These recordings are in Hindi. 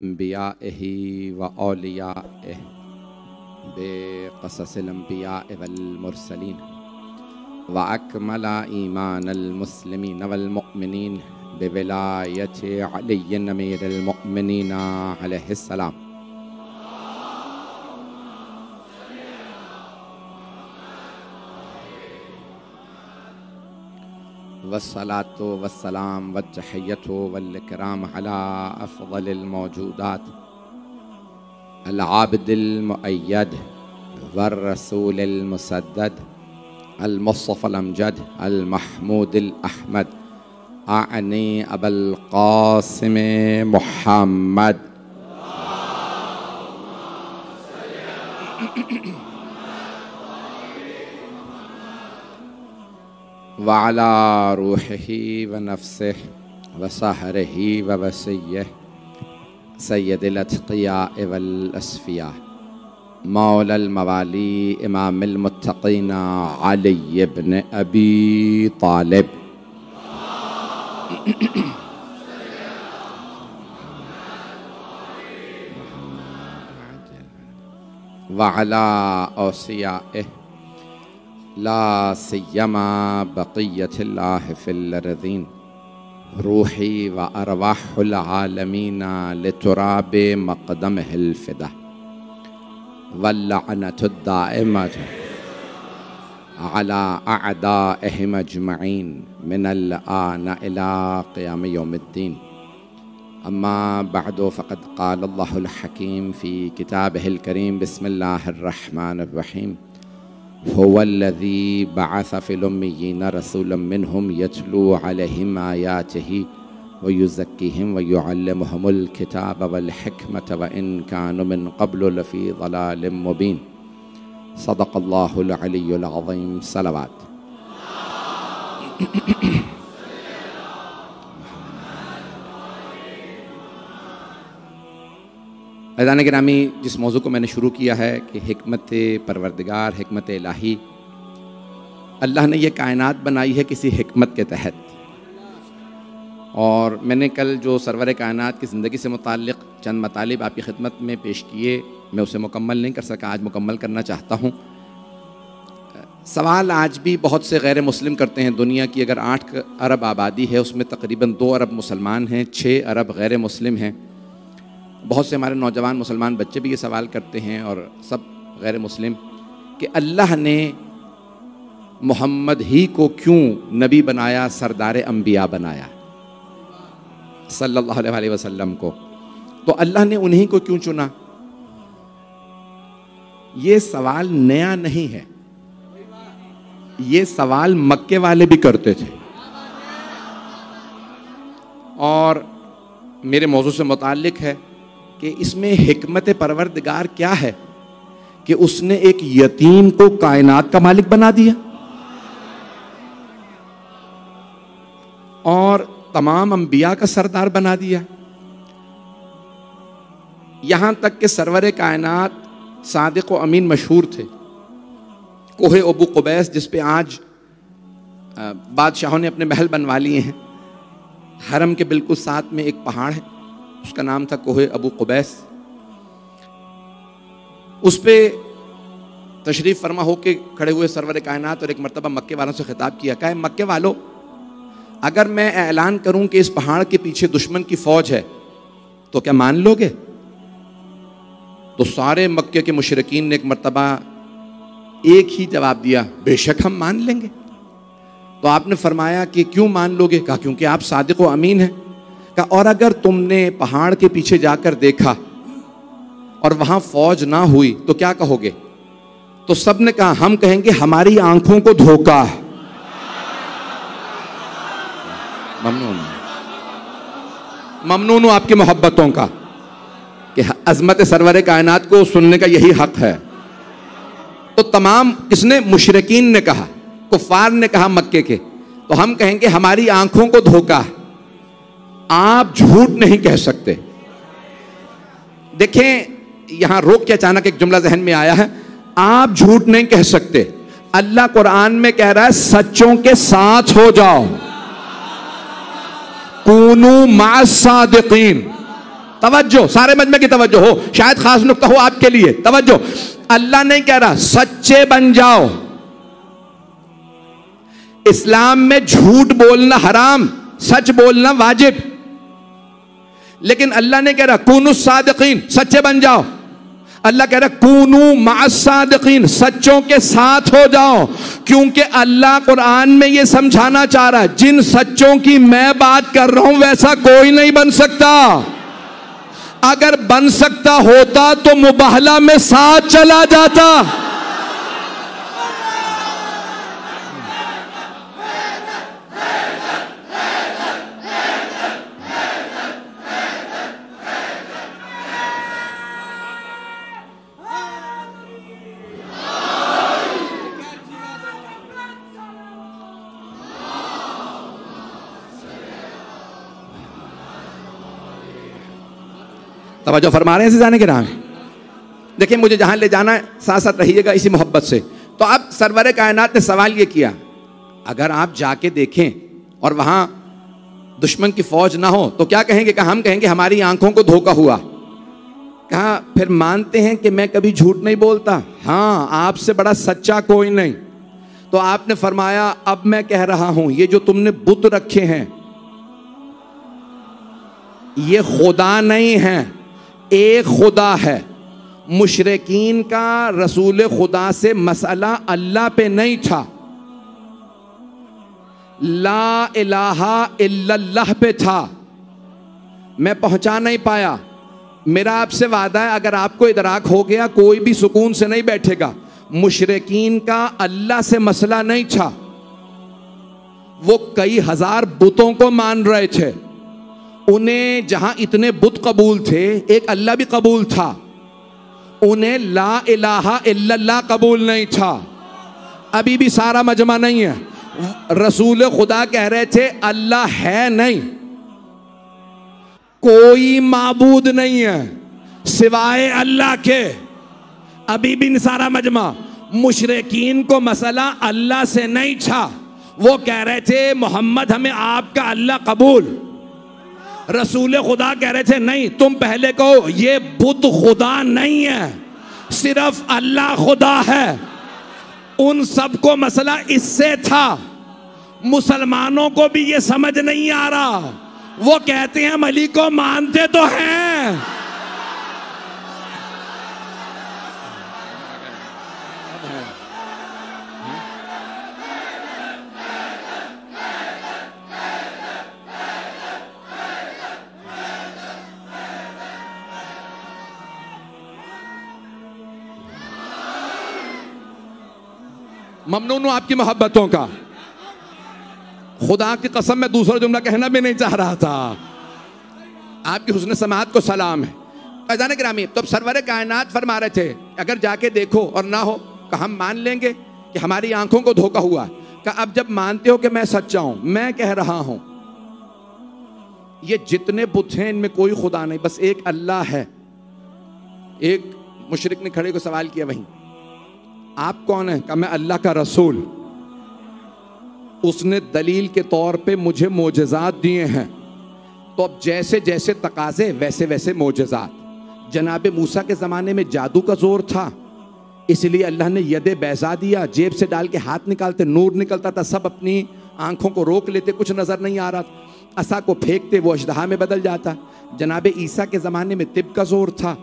अंबियाइही व औलियाइही बेक़ससिल अंबियाइ वल मुरसलीन व अकमला ईमानल मुस्लिमीन वल मुअमिनीन बिविलायति अलिय्यिन अमीरुल मुअमिनीन अलैहिस्सलाम। वस्सलातु वस्सलाम वत्तहिय्यतु वल इकराम अला अफ़ज़लिल मौजूदात अल आबिदिल मुअय्यद वर रसूलिल मुसद्दद अल मुस्तफ़ल अमजद अल महमूदिल अहमद आनी अबुल क़ासिम मुहम्मद वअला रूहिही व नफ्सिही व सहरिही व वसिय्यिही सय्यदिल अत्क़ियाए वल अस्फ़िया मौलल मवाली इमामिल मुत्तक़ीन अली इब्न अबी तालिब वअला औसियाइही ला सिय्यमा बक़िय्यतिल्लाह फिल अर्ज़ीन रूही व अरवाहुल आलमीन लितुराबि मक़दमिहिल फ़िदा वल्लअनतु दाइमतु अला अअदाइहिम अजमईन मिनल आन इला क़ियाम यौमिद्दीन। अम्मा बअदु फ़क़द क़ाल अल्लाहुल हकीम फ़ी किताबिहिल करीम बिस्मिल्लाहिर रहमानिर रहीम हुवल्लज़ी बअस फ़िल उम्मिय्यीन रसूलन मिनहुम यतलू अलैहिम आयातिही व युज़क्कीहिम व युअल्लिमुहुमुल किताब वल हिकमत व इन कानू मिन क़ब्लु लफ़ी ज़लालिम मुबीन। सदक़ल्लाहुल अलियुल अज़ीम। सलावत। अज़ान गिरामी, जिस मौजू को मैंने शुरू किया है कि हिकमत परवरदिगार, हिकमत इलाही, अल्लाह ने यह कायनात बनाई है किसी हिकमत के तहत। और मैंने कल जो सरवर कायनात की ज़िंदगी से मुताल्लिक़ चंद मतालिब आपकी खिदमत में पेश किए, मैं उसे मुकम्मल नहीं कर सका, आज मुकम्मल करना चाहता हूँ। सवाल आज भी बहुत से गैर मुस्लिम करते हैं। दुनिया की अगर 8 अरब आबादी है, उसमें तकरीबन 2 अरब मुसलमान हैं, 6 अरब गैर मुस्लिम हैं। बहुत से हमारे नौजवान मुसलमान बच्चे भी ये सवाल करते हैं और सब गैर मुस्लिम कि अल्लाह ने मोहम्मद ही को क्यों नबी बनाया, सरदार अंबिया बनाया सल्लल्लाहु अलैहि वसल्लम को, तो अल्लाह ने उन्हीं को क्यों चुना? ये सवाल नया नहीं है, ये सवाल मक्के वाले भी करते थे। और मेरे मौजू से मुताल्लिक है कि इसमें हिकमत परवरदिगार क्या है कि उसने एक यतीम को कायनात का मालिक बना दिया और तमाम अंबिया का सरदार बना दिया। यहां तक कि सरवरे कायनात सादिक व अमीन मशहूर थे। कोहे अबू कुबैस, जिस पे आज बादशाहों ने अपने महल बनवा लिए हैं, हरम के बिल्कुल साथ में एक पहाड़ है, उसका नाम था कोहे अबू कुबैस। उस पे तशरीफ फरमा होके खड़े हुए सरवर कायनात और एक मर्तबा मक्के वालों से खिताब किया, कहा मक्के वालों, अगर मैं ऐलान करूं कि इस पहाड़ के पीछे दुश्मन की फौज है तो क्या मान लोगे? तो सारे मक्के के मुशरिकीन ने एक मर्तबा एक ही जवाब दिया, बेशक हम मान लेंगे। तो आपने फरमाया कि क्यों मान लोगे? कहा क्योंकि आप सादिक व अमीन हैं। कहा और अगर तुमने पहाड़ के पीछे जाकर देखा और वहां फौज ना हुई तो क्या कहोगे? तो सब ने कहा हम कहेंगे हमारी आंखों को धोखा है। ममनून हूं आपकी मोहब्बतों का कि अजमत सरवर कायनात को सुनने का यही हक है। तो तमाम किसने? मुशरिकीन ने कहा, कुफार ने कहा मक्के के। तो हम कहेंगे हमारी आंखों को धोखा है, आप झूठ नहीं कह सकते। देखें, यहां रोक के अचानक एक जुमला जहन में आया है, आप झूठ नहीं कह सकते। अल्लाह कुरान में कह रहा है सच्चों के साथ हो जाओ। कूनू मास सादिकीन, तवज्जो, सारे मजमे की तवज्जो हो, शायद खास नुक्ता हो आपके लिए, तवज्जो। अल्लाह नहीं कह रहा सच्चे बन जाओ। इस्लाम में झूठ बोलना हराम, सच बोलना वाजिब। लेकिन अल्लाह ने कह रहा कूनू सादिकीन, सच्चे बन जाओ। अल्लाह कह रहा कूनू मास्सादिकीन, सच्चों के साथ हो जाओ। क्योंकि अल्लाह कुरान में यह समझाना चाह रहा है जिन सच्चों की मैं बात कर रहा हूं वैसा कोई नहीं बन सकता। अगर बन सकता होता तो मुबाहला में साथ चला जाता। तवज्जो फरमा रहे हैं जाने के नाम। देखिए मुझे जहां ले जाना है साथ साथ रहिएगा इसी मोहब्बत से। तो अब सरवरे कायनात ने सवाल ये किया, अगर आप जाके देखें और वहां दुश्मन की फौज ना हो तो क्या कहेंगे? कहा हम कहेंगे हमारी आंखों को धोखा हुआ। कहा फिर मानते हैं कि मैं कभी झूठ नहीं बोलता? हाँ, आपसे बड़ा सच्चा कोई नहीं। तो आपने फरमाया अब मैं कह रहा हूं ये जो तुमने बुत रखे हैं ये खुदा नहीं है, एक खुदा है। मुशरिकीन का रसूल खुदा से मसला अल्लाह पे नहीं था, ला इलाहा इल्लल्लाह पे था। मैं पहुंचा नहीं पाया। मेरा आपसे वादा है अगर आपको इदराक हो गया कोई भी सुकून से नहीं बैठेगा। मुशरिकीन का अल्लाह से मसला नहीं था, वो कई हजार बुतों को मान रहे थे। उन्हें जहां इतने बुत कबूल थे एक अल्लाह भी कबूल था, उन्हें ला इलाहा इल्लल्लाह कबूल नहीं था। अभी भी सारा मजमा नहीं है। रसूल खुदा कह रहे थे अल्लाह है नहीं, कोई माबूद नहीं है सिवाय अल्लाह के। अभी भी सारा मजमा। मुशरिकीन को मसला अल्लाह से नहीं था, वो कह रहे थे मोहम्मद हमें आपका अल्लाह कबूल। रसूल खुदा कह रहे थे नहीं, तुम पहले कहो ये बुत खुदा नहीं है, सिर्फ अल्लाह खुदा है। उन सबको मसला इससे था। मुसलमानों को भी ये समझ नहीं आ रहा। वो कहते हैं हम अली को मानते तो हैं, ममनून हूं आपकी मोहब्बतों का। खुदा की कसम मैं दूसरा जुमला कहना भी नहीं चाह रहा था। आपकी हुस्न समात को सलाम है। फैजान गिरामी, तो सरवर कायनात फरमा रहे थे अगर जाके देखो और ना हो कहा हम मान लेंगे कि हमारी आंखों को धोखा हुआ। कहा अब जब मानते हो कि मैं सच्चा हूं, मैं कह रहा हूं ये जितने बुत हैं इनमें कोई खुदा नहीं, बस एक अल्लाह है। एक मुशरिक ने खड़े को सवाल किया वहीं, आप कौन है? कहा मैं अल्लाह का रसूल। उसने दलील के तौर पे मुझे मोजज़ात दिए हैं। तो अब जैसे जैसे तकाजे वैसे वैसे मोजज़ात। जनाब मूसा के ज़माने में जादू का जोर था, इसलिए अल्लाह ने यदे बैजा दिया, जेब से डाल के हाथ निकालते नूर निकलता था, सब अपनी आंखों को रोक लेते, कुछ नज़र नहीं आ रहा था। असा को फेंकते वो अजदहा में बदल जाता। जनाब ईसा के ज़माने में तिब का जोर था,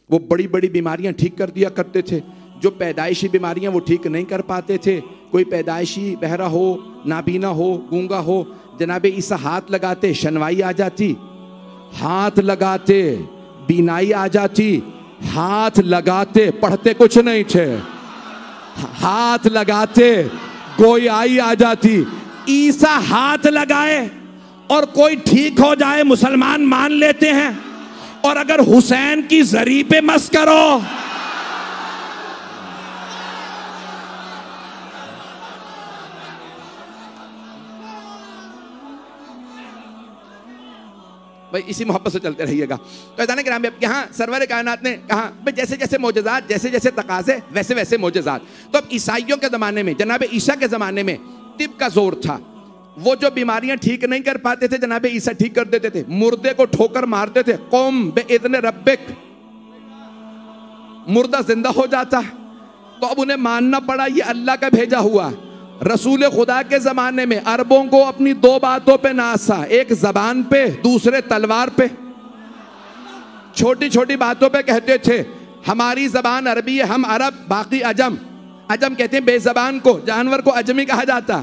वो बड़ी बड़ी बीमारियां ठीक कर दिया करते थे। जो पैदाइशी बीमारियां वो ठीक नहीं कर पाते थे, कोई पैदाइशी बहरा हो, नाबीना हो, गूंगा हो, जनाब ईसा हाथ लगाते शनवाई आ जाती, हाथ लगाते बीनाई आ जाती, हाथ लगाते पढ़ते कुछ नहीं थे, हाथ लगाते गोयाई आ जाती। ईसा हाथ लगाए और कोई ठीक हो जाए मुसलमान मान लेते हैं। और अगर हुसैन की जरी पे मस करो, भाई इसी मोहब्बत से चलते रहिएगा। तो जाने ग्राम यहाँ सरवर कायनात ने कहा भाई जैसे जैसे मोजज़ात, जैसे जैसे तकाजे वैसे वैसे मोजज़ात। तो अब ईसाइयों के ज़माने में, जनाब ईसा के ज़माने में तिब का जोर था। वो जो बीमारियां ठीक नहीं कर पाते थे जनाबे ईसा ठीक कर देते थे, मुर्दे को ठोकर मारते थे, कौम बेइज़्न रब्बिक, मुर्दा जिंदा हो जाता। तो अब उन्हें मानना पड़ा ये अल्लाह का भेजा हुआ। रसूल खुदा के जमाने में अरबों को अपनी दो बातों पे नासा, एक जबान पे, दूसरे तलवार पे। छोटी छोटी बातों पे कहते थे हमारी जबान अरबी है, हम अरब, बाकी अजम। अजम कहते हैं बेजबान को, जानवर को अजमी कहा जाता,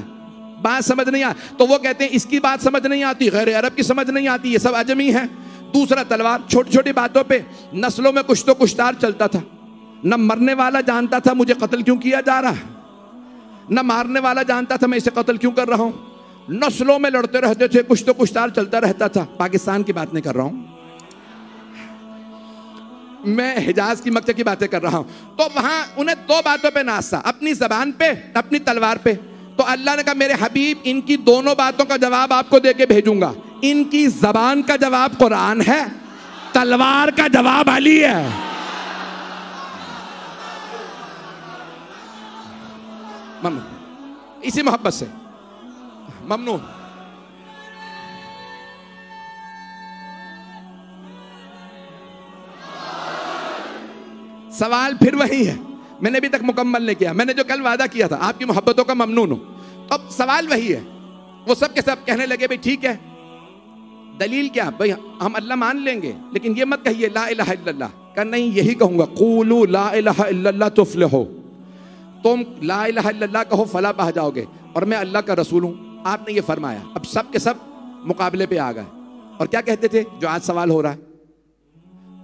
बात समझ नहीं आ, तो वो कहते हैं इसकी बात समझ नहीं आती, गैर अरब की समझ नहीं आती, ये सब अजमी है। दूसरा तलवार। छोटी छोटी बातों पे नस्लों में कुछ तो कुछ तार चलता था। न मरने वाला जानता था मुझे कत्ल क्यों किया जा रहा, न मारने वाला जानता था मैं इसे कत्ल क्यों कर रहा हूं। नस्लों में लड़ते रहते थे, कुछ तो कुछ तार चलता रहता था। पाकिस्तान की बात नहीं कर रहा हूं मैं, हिजाज की, मक्के की बातें कर रहा हूं। तो वहां उन्हें दो बातों पे नासा, अपनी जबान पे, अपनी तलवार पे। तो अल्लाह ने कहा मेरे हबीब इनकी दोनों बातों का जवाब आपको देके भेजूंगा। इनकी जबान का जवाब कुरान है, तलवार का जवाब अली है। ममनून, इसी मोहब्बत से ममनून। सवाल फिर वही है, मैंने अभी तक मुकम्मल नहीं किया। मैंने जो कल वादा किया था आपकी मोहब्बतों का ममनून हूं, तो अब सवाल वही है। वो सब के सब कहने लगे भाई ठीक है, दलील क्या भाई, हम अल्लाह मान लेंगे लेकिन ये मत कहिए ला इलाहा इल्लल्लाह। का नहीं, यही कहूंगा, क़ूलू ला इलाहा इल्लल्लाह तुफ़्लिहू, तुम ला इलाहा इल्लल्लाह कहो फला पा जाओगे, और मैं अल्लाह का रसूल हूं। आपने ये फरमाया। अब सब के सब मुकाबले पे आ गए और क्या कहते थे जो आज सवाल हो रहा है,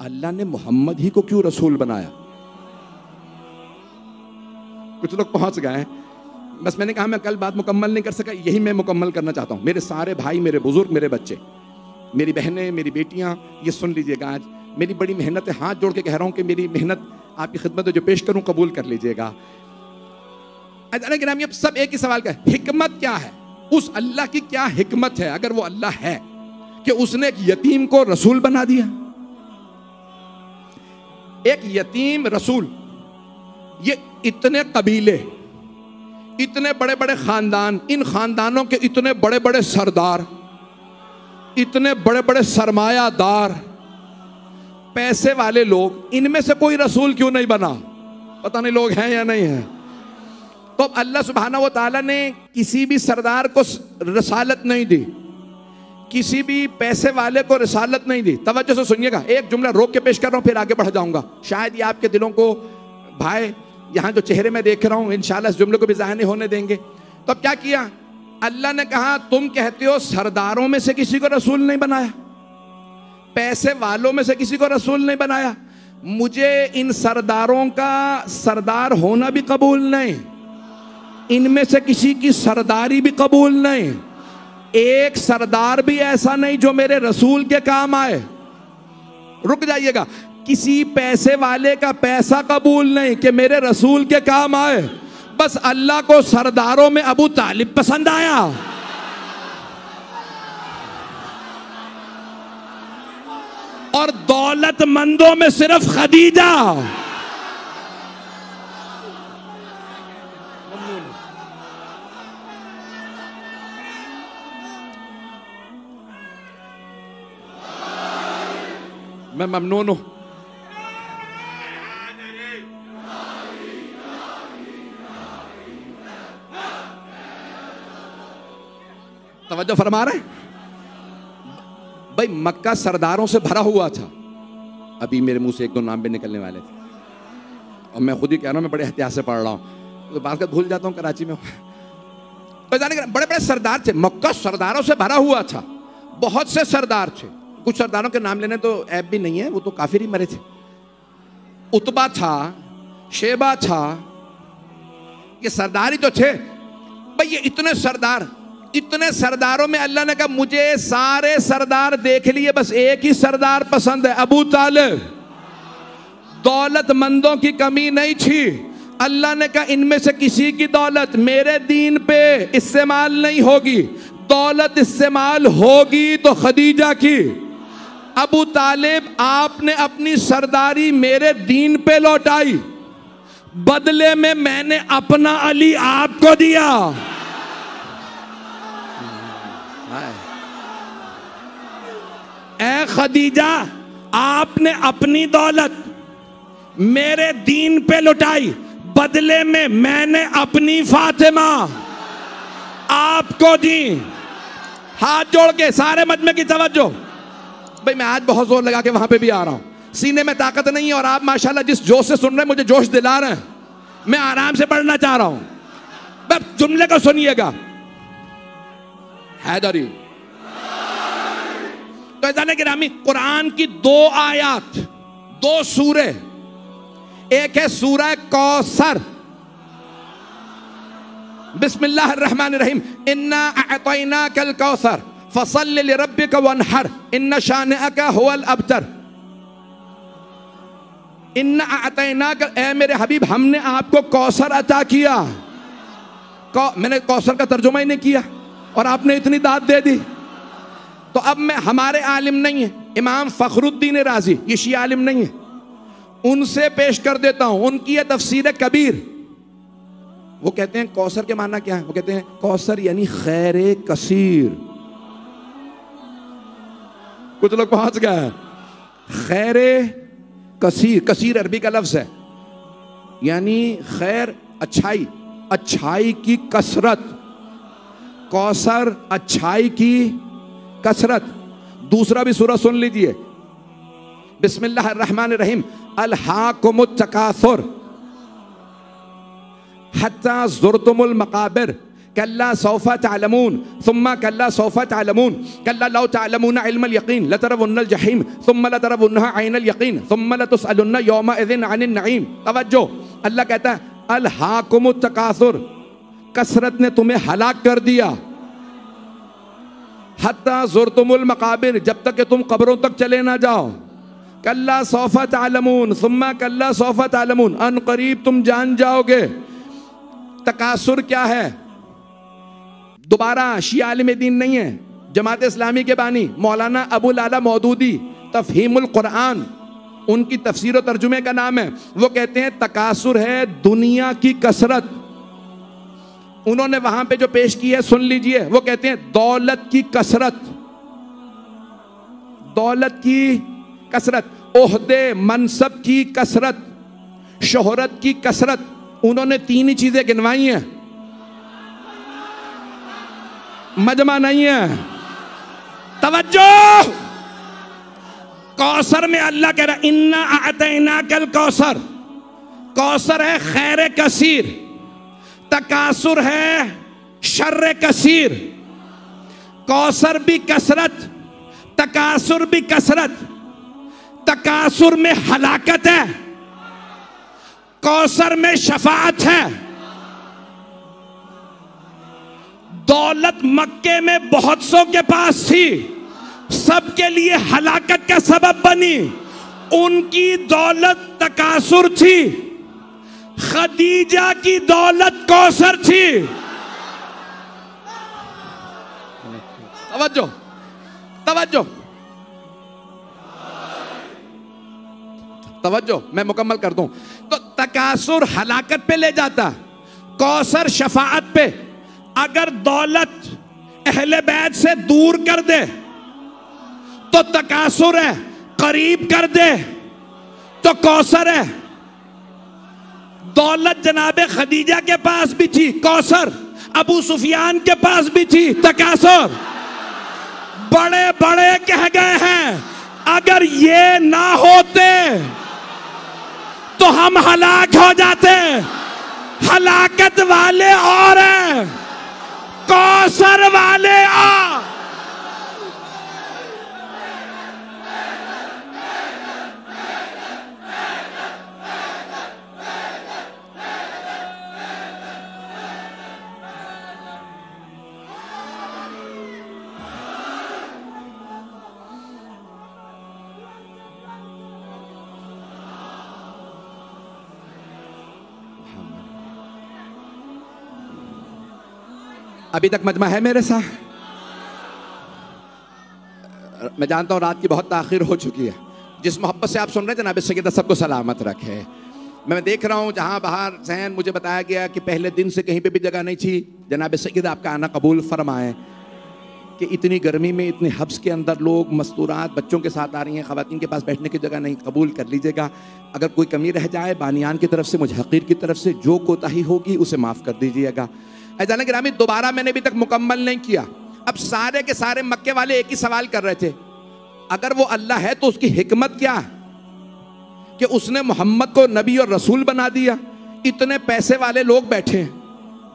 अल्लाह ने मोहम्मद ही को क्यों रसूल बनाया। कुछ लोग पहुंच गए, बस मैंने कहा मैं कल बात मुकम्मल नहीं कर सका, यही मैं मुकम्मल करना चाहता हूं। मेरे सारे भाई, मेरे बुजुर्ग, मेरे बच्चे, मेरी बहनें, मेरी बेटियां, ये सुन लीजिएगा, आज मेरी बड़ी मेहनत है, हाथ जोड़ के कह रहा हूं कि मेरी मेहनत आपकी खिदमत में जो पेश करूं कबूल कर लीजिएगा। अब सब एक ही सवाल का, हिकमत क्या है, उस अल्लाह की क्या हिकमत है अगर वो अल्लाह है कि उसने एक यतीम को रसूल बना दिया। एक यतीम रसूल, ये इतने कबीले, इतने बड़े बड़े खानदान, इन खानदानों के इतने बड़े बड़े सरदार, इतने बड़े बड़े सरमायादार, पैसे वाले लोग, इनमें से कोई रसूल क्यों नहीं बना। पता नहीं लोग हैं या नहीं है। तो अल्लाह सुब्हानहू व तआला ने किसी भी सरदार को रसालत नहीं दी, किसी भी पैसे वाले को रिसालत नहीं दी। तवज्जो से सुनिएगा, एक जुमला रोक के पेश कर रहा हूं, फिर आगे बढ़ जाऊंगा। शायद ये आपके दिलों को भाई, यहां जो चेहरे में देख रहा हूं, इंशाल्लाह इस जुमले को भी ज़ाहिर नहीं होने देंगे। तो अब क्या किया, अल्लाह ने कहा तुम कहते हो सरदारों में से किसी को रसूल नहीं बनाया, पैसे वालों में से किसी को रसूल नहीं बनाया, मुझे इन सरदारों का सरदार होना भी कबूल नहीं, इनमें से किसी की सरदारी भी कबूल नहीं, एक सरदार भी ऐसा नहीं जो मेरे रसूल के काम आए। रुक जाइएगा, किसी पैसे वाले का पैसा कबूल नहीं कि मेरे रसूल के काम आए, बस अल्लाह को सरदारों में अबू तालिब पसंद आया। और दौलतमंदों में सिर्फ खदीजा। मैं ममनून हूं। तवज्जो फरमा रहे भाई, मक्का सरदारों से भरा हुआ था। अभी मेरे मुंह से एक दो नाम भी निकलने वाले थे और मैं खुद ही कह रहा हूं, मैं बड़े एहतियात से पढ़ रहा हूं, तो बात भूल जाता हूं कराची में। बड़े बड़े सरदार थे, मक्का सरदारों से भरा हुआ था, बहुत से सरदार थे। कुछ सरदारों के नाम लेने तो ऐब भी नहीं है, वो तो काफिर ही मरे थे। उतबा था, शेबा था, ये सरदार ही तो थे भाई। ये इतने सरदार, इतने सरदारों में अल्लाह ने कहा मुझे सारे सरदार देख लिए, बस एक ही सरदार पसंद है, अबू तालिब। दौलतमंदों की कमी नहीं थी। अल्लाह ने कहा इनमें से किसी की दौलत मेरे दीन पे इस्तेमाल नहीं होगी, दौलत इस्तेमाल होगी तो खदीजा की। अबू तालिब आपने अपनी सरदारी मेरे दीन पे लौटाई, बदले में मैंने अपना अली आपको दिया। ऐ खदीजा, आपने अपनी दौलत मेरे दीन पे लुटाई, बदले में मैंने अपनी फातिमा आपको दी। हाथ जोड़ के सारे मजमे की तवज्जो। भाई मैं आज बहुत जोर लगा के वहां पे भी आ रहा हूं, सीने में ताकत नहीं है और आप माशाल्लाह जिस जोश से सुन रहे हैं मुझे जोश दिला रहे हैं। मैं आराम से पढ़ना चाह रहा हूं, बस जुमले को सुनिएगा। हैदरी तो जाने गिरामी, कुरान की 2 आयत, 2 सूरे, एक है सूरह कौसर, बिस्मिल्लाहिर्रहमानिर्रहीम, इन्ना अअतैनाकल कौसर फसल्लि लिरब्बिका वन्हर इन्ना शानिअका हुवल अबतर। इन्ना अअतैनाका, ऐ मेरे हबीब हमने आपको कौसर अता किया। मैंने कौसर का तर्जुमा ही नहीं किया और आपने इतनी दाद दे दी। तो अब मैं, हमारे आलिम नहीं है इमाम फखरुद्दीन राजी, ये शिया आलिम नहीं है, उनसे पेश कर देता हूं। उनकी है तफसीर कबीर। वो कहते हैं कौसर के माना क्या है? वो कहते हैं कौसर यानी खैर कसीर। कुछ लोग पहुंच गए। खैर कसीर, कसीर अरबी का लफ्ज है, यानी खैर अच्छाई, अच्छाई की कसरत। कौसर अच्छाई की कसरत। दूसरा भी सूरह सुन लीजिए, बिस्मिल्लाहिर्रहमानिर्रहीम, अलहाकुमुत तकासुर हत्ता ज़ुरतुमुल मकाबिर कल्ला सौफा तअलमून सुम्मा कल्ला सौफा तअलमून कल्ला लौ तअलमून इल्मल यकीन लतरवुन्नल जहीम सुम्मा लतरवुन्नहा ऐनल यकीन सुम्मा लतुसअलुन्ना यौमइज़िन अनिन नईम। तवज्जो, अल्लाह कहता है अलहाकुमुत तकासुर, कसरत ने तुम्हें हलाक कर दिया। हत्ता ज़ुरतुमुल मकाबिर, जब तक कि तुम कब्रों तक चले ना जाओ। कल्ला सौफा तअलमून सुम्मा कल्ला सौफा तअलमून, अन करीब तुम जान जाओगे। तकासुर क्या है? दोबारा शिया आलिम दीन नहीं है, जमात इस्लामी के बानी मौलाना अबुल आला मौदूदी तफहीमुल कुरान, उनकी तफसीर और तर्जुमे का नाम है। वो कहते हैं तकासुर है दुनिया की कसरत। उन्होंने वहां पे जो पेश की है सुन लीजिए, वो कहते हैं दौलत की कसरत, दौलत की कसरत, ओहदे मनसब की कसरत, शोहरत की कसरत। उन्होंने 3 ही चीजें गिनवाई हैं, मजमा नहीं है। तवज्जो, कौसर में अल्लाह कह रहा है इन्ना अअतैनाकल कौसर। कौसर है खैर कसीर, तकासुर है शर्र कसीर। कौसर भी कसरत, तकासुर भी कसरत। तकासुर में हलाकत है, कौसर में शफाअत है। दौलत मक्के में बहुत सौ के पास थी, सबके लिए हलाकत का सबब बनी। उनकी दौलत तकासुर थी, खदीजा की दौलत कौसर थी। तवज्जो, तवज्जो, तवज्जो, मैं मुकम्मल कर दूं। तो तकासुर हलाकत पे ले जाता, कौसर शफाअत पे। अगर दौलत अहले बैत से दूर कर दे तो तकासुर है, करीब कर दे तो कौसर है। दौलत जनाबे खदीजा के पास भी थी, कौसर। अबू सुफियान के पास भी थी, तकासुर। बड़े बड़े कह गए हैं अगर ये ना होते तो हम हलाक हो जाते। हलाकत वाले और हैं, कौसर वाले आ। अभी तक मजमा है मेरे साथ? मैं जानता हूं रात की बहुत ताखीर हो चुकी है। जिस मोहब्बत से आप सुन रहे थे जनाब सैयदा सबको सलामत रखे। मैं देख रहा हूं जहां बाहर जहन मुझे बताया गया कि पहले दिन से कहीं पे भी जगह नहीं थी। जनाब सैयदा आपका आना कबूल फरमाए। कि इतनी गर्मी में इतने हब्स के अंदर लोग मस्तूरात बच्चों के साथ आ रही हैं, ख़वातीन के पास बैठने की जगह नहीं, कबूल कर लीजिएगा। अगर कोई कमी रह जाए बानियान की तरफ से, मुजहक़ीर की तरफ से, जो कोताही होगी उसे माफ़ कर दीजिएगा। अज़ान गिरामी, दोबारा मैंने अभी तक मुकम्मल नहीं किया। अब सारे के सारे मक्के वाले एक ही सवाल कर रहे थे, अगर वो अल्लाह है तो उसकी हिकमत क्या है कि उसने मोहम्मद को नबी और रसूल बना दिया। इतने पैसे वाले लोग बैठे हैं,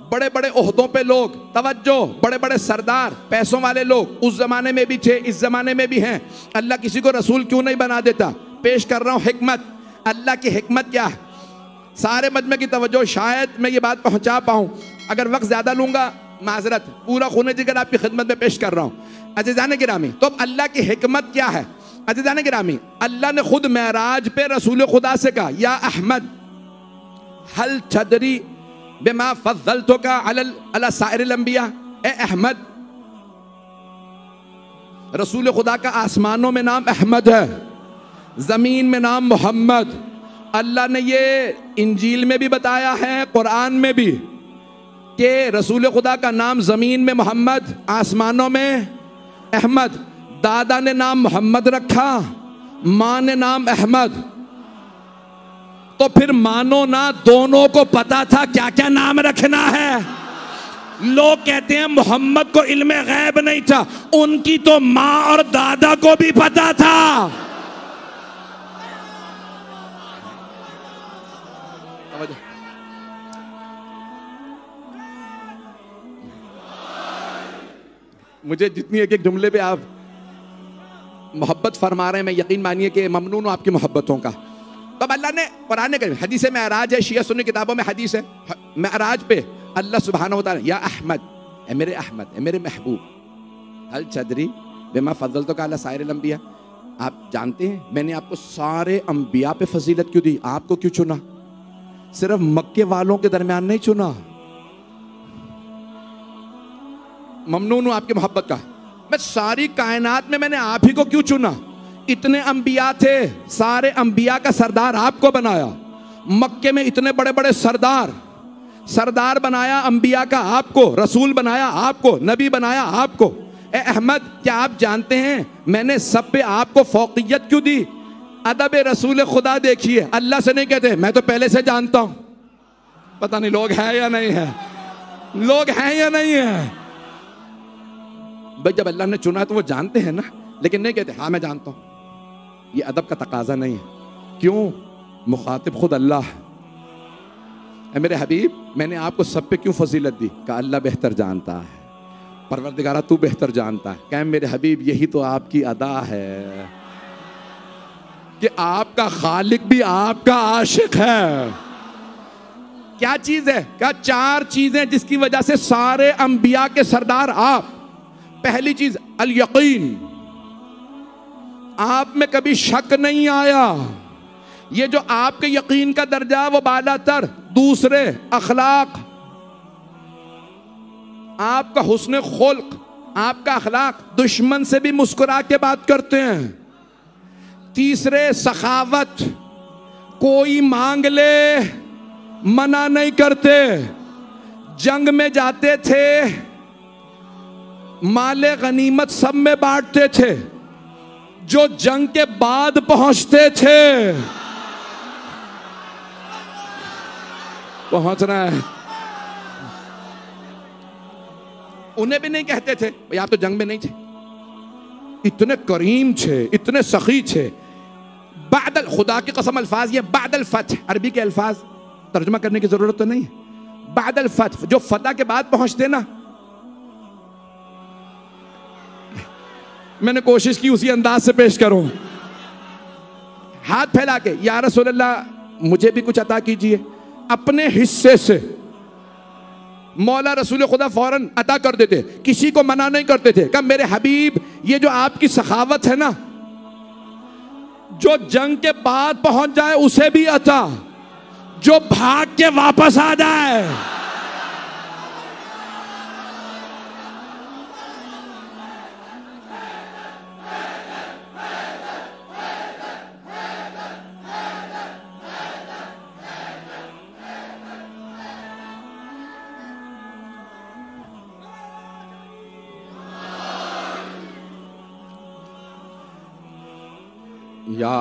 बड़े बड़े ओहदों पे लोग, तवज्जो, बड़े बड़े सरदार, पैसों वाले लोग उस जमाने में भी थे, इस जमाने में भी हैं। अल्लाह किसी को रसूल क्यों नहीं बना देता? पेश कर रहा हूं हिकमत। अल्लाह की हिकमत क्या है? सारे मजमे की तवज्जो, शायद मैं ये बात पहुंचा पाऊं। अगर वक्त ज्यादा लूंगा माजरत, पूरा खूने जिगर आपकी खिदमत में पेश कर रहा हूं। अज़ीज़ान गिरामी, तो अब अल्लाह की हिकमत क्या है? अज़ीज़ान गिरामी, अल्लाह ने खुद मेराज पे रसूल खुदा से कहा, या अहमद हल तदरी बिमा फज़्ज़लतुका अला साइरिल अंबिया। ए अहमद, रसूल खुदा का आसमानों में नाम अहमद है, जमीन में नाम मोहम्मद। अल्लाह ने ये इंजील में भी बताया है, कुरान में भी, कि रसूल खुदा का नाम जमीन में मोहम्मद, आसमानों में अहमद। दादा ने नाम मोहम्मद रखा, माँ ने नाम अहमद। तो फिर मानो ना, दोनों को पता था क्या क्या नाम रखना है। लोग कहते हैं मोहम्मद को इल्मे गैब नहीं था, उनकी तो माँ और दादा को भी पता था। मुझे जितनी एक एक जुमले पे आप मोहब्बत फरमा रहे हैं, मैं यकीन मानिए कि ममनून हूं आपकी मोहब्बतों का। तो अल्लाह ने कुरान में हदीस मेराज है, शिया सुन्नी किताबों में हदीस है, मेराज पे अल्लाह सुब्हानहू व तआला, या अहमद, ए मेरे अहमद, ए मेरे महबूब, हल तदरी बिमा फज़्ज़लतुका अला साइरिल अंबिया। आप जानते हैं मैंने आपको सारे अंबिया पे फजीलत क्यों दी? आपको क्यों चुना? सिर्फ मक्के वालों के दरमियान नहीं चुना। ममनून हूं आपकी मोहब्बत का। मैं सारी कायनात में मैंने आप ही को क्यों चुना? इतने अंबिया थे, सारे अंबिया का सरदार आपको बनाया। मक्के में इतने बड़े बड़े सरदार बनाया अंबिया का आपको, रसूल बनाया आपको, नबी बनाया आपको। ए अहमद, क्या आप जानते हैं मैंने सब पे आपको फौकियत क्यों दी? अदब रसूल खुदा देखिए, अल्लाह से नहीं कहते मैं तो पहले से जानता हूं। पता नहीं लोग हैं या नहीं है, लोग हैं या नहीं है। भाई जब अल्लाह ने चुना तो वो जानते हैं ना, लेकिन नहीं कहते हाँ मैं जानता हूं। ये अदब का तकाजा नहीं है। क्यों? मुखातिब खुद अल्लाह है। मेरे हबीब, मैंने आपको सब पे क्यों फजीलत दी? का अल्लाह बेहतर जानता है, परवरदिगारा तू बेहतर जानता है। क्या मेरे हबीब, यही तो आपकी अदा है कि आपका खालिक भी आपका आशिक है। क्या चीज है? क्या चार चीजें जिसकी वजह से सारे अंबिया के सरदार आप। पहली चीज अल यकीन, आप में कभी शक नहीं आया। ये जो आपके यकीन का दर्जा वो बालातर। दूसरे अखलाक, आपका हुस्न खुल्क, आपका अखलाक, दुश्मन से भी मुस्कुरा के बात करते हैं। तीसरे सखावत, कोई मांग ले मना नहीं करते। जंग में जाते थे, माले गनीमत सब में बांटते थे। जो जंग के बाद पहुंचते थे, पहुंचना है, उन्हें भी नहीं कहते थे भाई आप तो जंग में नहीं थे। इतने करीम थे, इतने सखी थे। बादल, खुदा की कसम अल्फाज ये बादल फतह, अरबी के अल्फाज तर्जुमा करने की जरूरत तो नहीं। बादल फतह, जो फतह के बाद पहुंचते ना, मैंने कोशिश की उसी अंदाज से पेश करूं। हाथ फैला के, या रसूल अल्लाह मुझे भी कुछ अता कीजिए। अपने हिस्से से मौला रसूल खुदा फौरन अता कर देते, किसी को मना नहीं करते थे। कब मेरे हबीब, ये जो आपकी सखावत है ना, जो जंग के बाद पहुंच जाए उसे भी अता, जो भाग के वापस आ जाए। या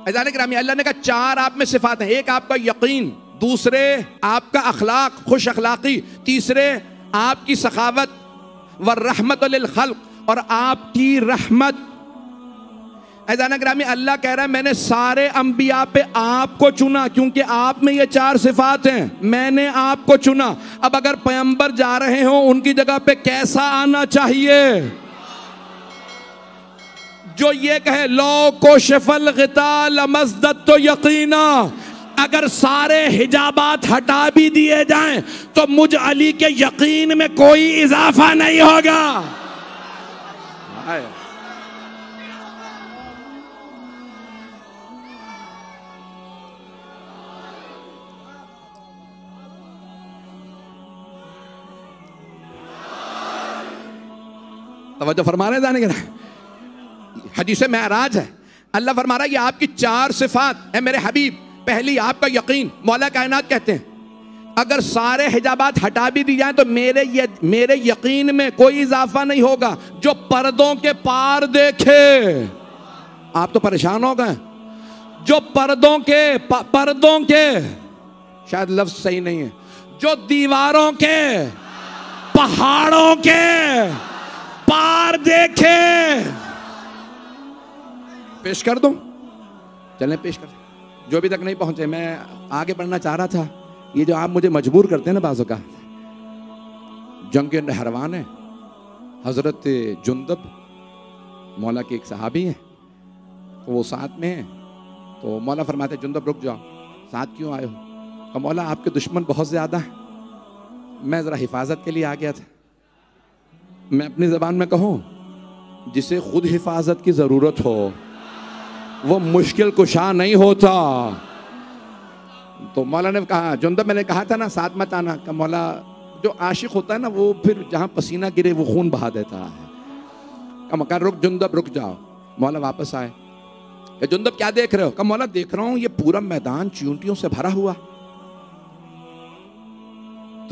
अज़ान गिरामी, अल्लाह ने कहा 4 आप में सिफात हैं। एक आपका यकीन, दूसरे आपका अखलाक, खुश अखलाकी, तीसरे आपकी सखावत व रहमत लिल खल्क, और आपकी रहमत। अज़ान गिरामी, अल्लाह कह रहा है मैंने सारे अंबिया पे आपको चुना क्योंकि आप में ये 4 सिफात हैं, मैंने आपको चुना। अब अगर पैगंबर जा रहे हो उनकी जगह पे कैसा आना चाहिए? जो ये कहे लो को शफल गिता लमज़दत तो यकीना, अगर सारे हिजाबात हटा भी दिए जाएं तो मुझ अली के यकीन में कोई इजाफा नहीं होगा। तवज्जो फरमा रहे जाने के हदीस मेराज है, अल्लाह फरमा रहा है ये आपकी 4 सिफात है मेरे हबीब। पहली आपका यकीन, मौला कायनात कहते हैं अगर सारे हिजाबात हटा भी दी जाए तो मेरे यकीन में कोई इजाफा नहीं होगा। जो पर्दों के पार देखे, आप तो परेशान हो गए। जो पर्दों के शायद लफ्ज सही नहीं है, जो दीवारों के, पहाड़ों के पार देखे, पेश कर दूं? चलें पेश कर। जो अभी तक नहीं पहुंचे, मैं आगे बढ़ना चाह रहा था। ये जो आप मुझे मजबूर करते हैं ना बाज़ों का, जंग नहरवान है, हजरत जुंदब मौला के एक सहाबी हैं, तो वो साथ में हैं। तो मौला फरमाते जुंदब रुक जाओ, साथ क्यों आए हो? तो मौला आपके दुश्मन बहुत ज़्यादा हैं, मैं ज़रा हिफाजत के लिए आ गया था। मैं अपनी ज़बान में कहूँ, जिसे खुद हिफाजत की ज़रूरत हो वो मुश्किल कुशा नहीं होता। तो मौला ने कहा, जुंदब मैंने कहा था ना साथ मत आना। का मौला, जो आशिक होता है ना वो फिर जहाँ पसीना गिरे वो खून बहा देता है। का मकान रुक जुंदब रुक जाओ। मौला वापस आए, जुंदब क्या देख रहे हो? का मौला देख रहा हूँ ये पूरा मैदान चींटियों से भरा हुआ।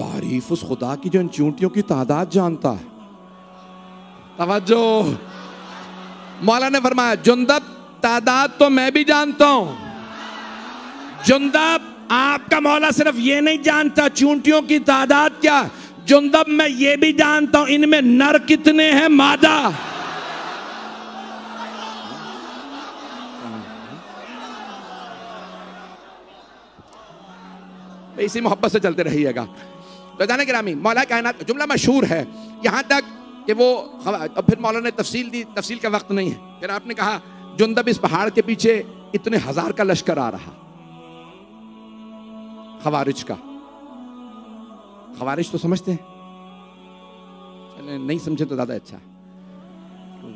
तारीफ उस खुदा की जो इन चींटियों की तादाद जानता है। तवज्जो, मौला ने फरमाया जुंदब तादाद तो मैं भी जानता हूं। जुंदब, आपका मौला सिर्फ ये नहीं जानता चींटियों की तादाद क्या, जुंदब मैं ये भी जानता हूं इनमें नर कितने हैं, मादा। इसी मोहब्बत से चलते रहिएगा। तो जाने गिरामी, मौला कायनात जुमला मशहूर है यहां तक कि वो, फिर मौला ने तफसील दी, तफसील का वक्त नहीं है। फिर आपने कहा जुंदब इस पहाड़ के पीछे इतने 1000 का लश्कर आ रहा, खवारिज का। खवारिज तो समझते हैं, चले नहीं समझे तो ज्यादा अच्छा,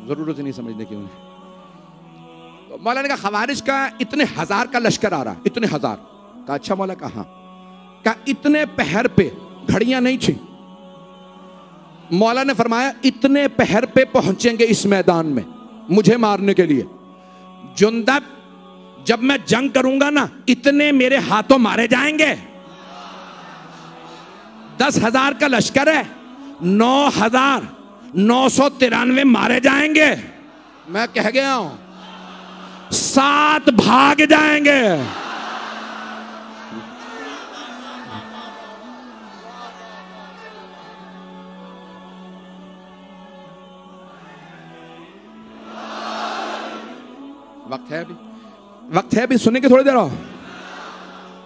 जरूरत ही नहीं समझने की उन्हें। तो मौला ने कहा खवारिज का इतने 1000 का लश्कर आ रहा, इतने 1000 का। अच्छा मौला कहा, का इतने पहर पे घड़ियां नहीं थी। मौला ने फरमाया इतने पहर पे पहुंचेंगे इस मैदान में मुझे मारने के लिए। जुंदब, जब मैं जंग करूंगा ना इतने मेरे हाथों मारे जाएंगे। 10,000 का लश्कर है, 9,993 मारे जाएंगे। मैं कह गया हूं 7 भाग जाएंगे। वक्त है अभी सुनने की थोड़ी देर हो।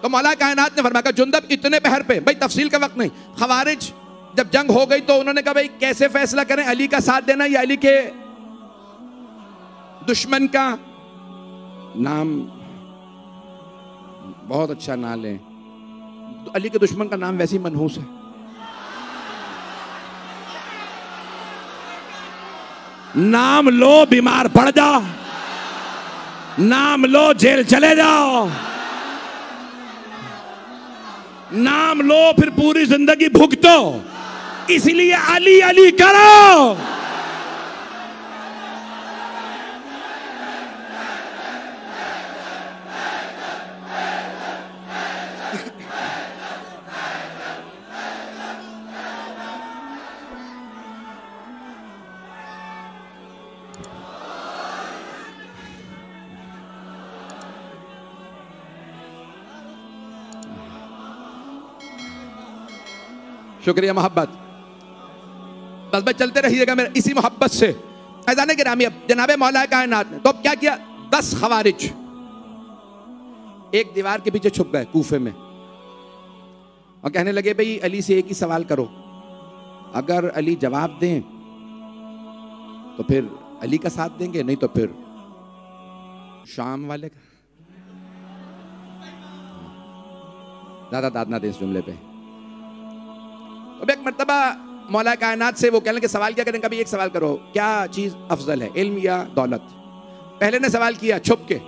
तो मौला कायनात ने फरमाया जुंदब इतने पहर पे, भाई तफसील का वक्त नहीं। खवारिज जब जंग हो गई तो उन्होंने कहा भाई कैसे फैसला करें, अली का साथ देना या अली के दुश्मन का नाम। बहुत अच्छा ना लें, अली के दुश्मन का नाम वैसे ही मनहूस है। नाम लो बीमार पड़ जाओ, नाम लो जेल चले जाओ, नाम लो फिर पूरी जिंदगी भुगतो। इसलिए अली अली करो। शुक्रिया मोहब्बत, बस बस चलते रहिएगा मेरे इसी मोहब्बत से। ऐज़ान गिरामी, अब जनाबे मौला कायनात ने तो अब क्या किया, 10 खवारिज एक दीवार के पीछे छुप गए कूफे में और कहने लगे भाई अली से एक ही सवाल करो, अगर अली जवाब दें तो फिर अली का साथ देंगे, नहीं तो फिर शाम वाले का। ज्यादा दाद ना दें इस जुमले पे। अब एक मर्तबा मौला कायनात से वो कहने के सवाल क्या करें, कभी एक सवाल करो, क्या चीज अफजल है, इल्म या दौलत? पहले ने सवाल किया छुप के,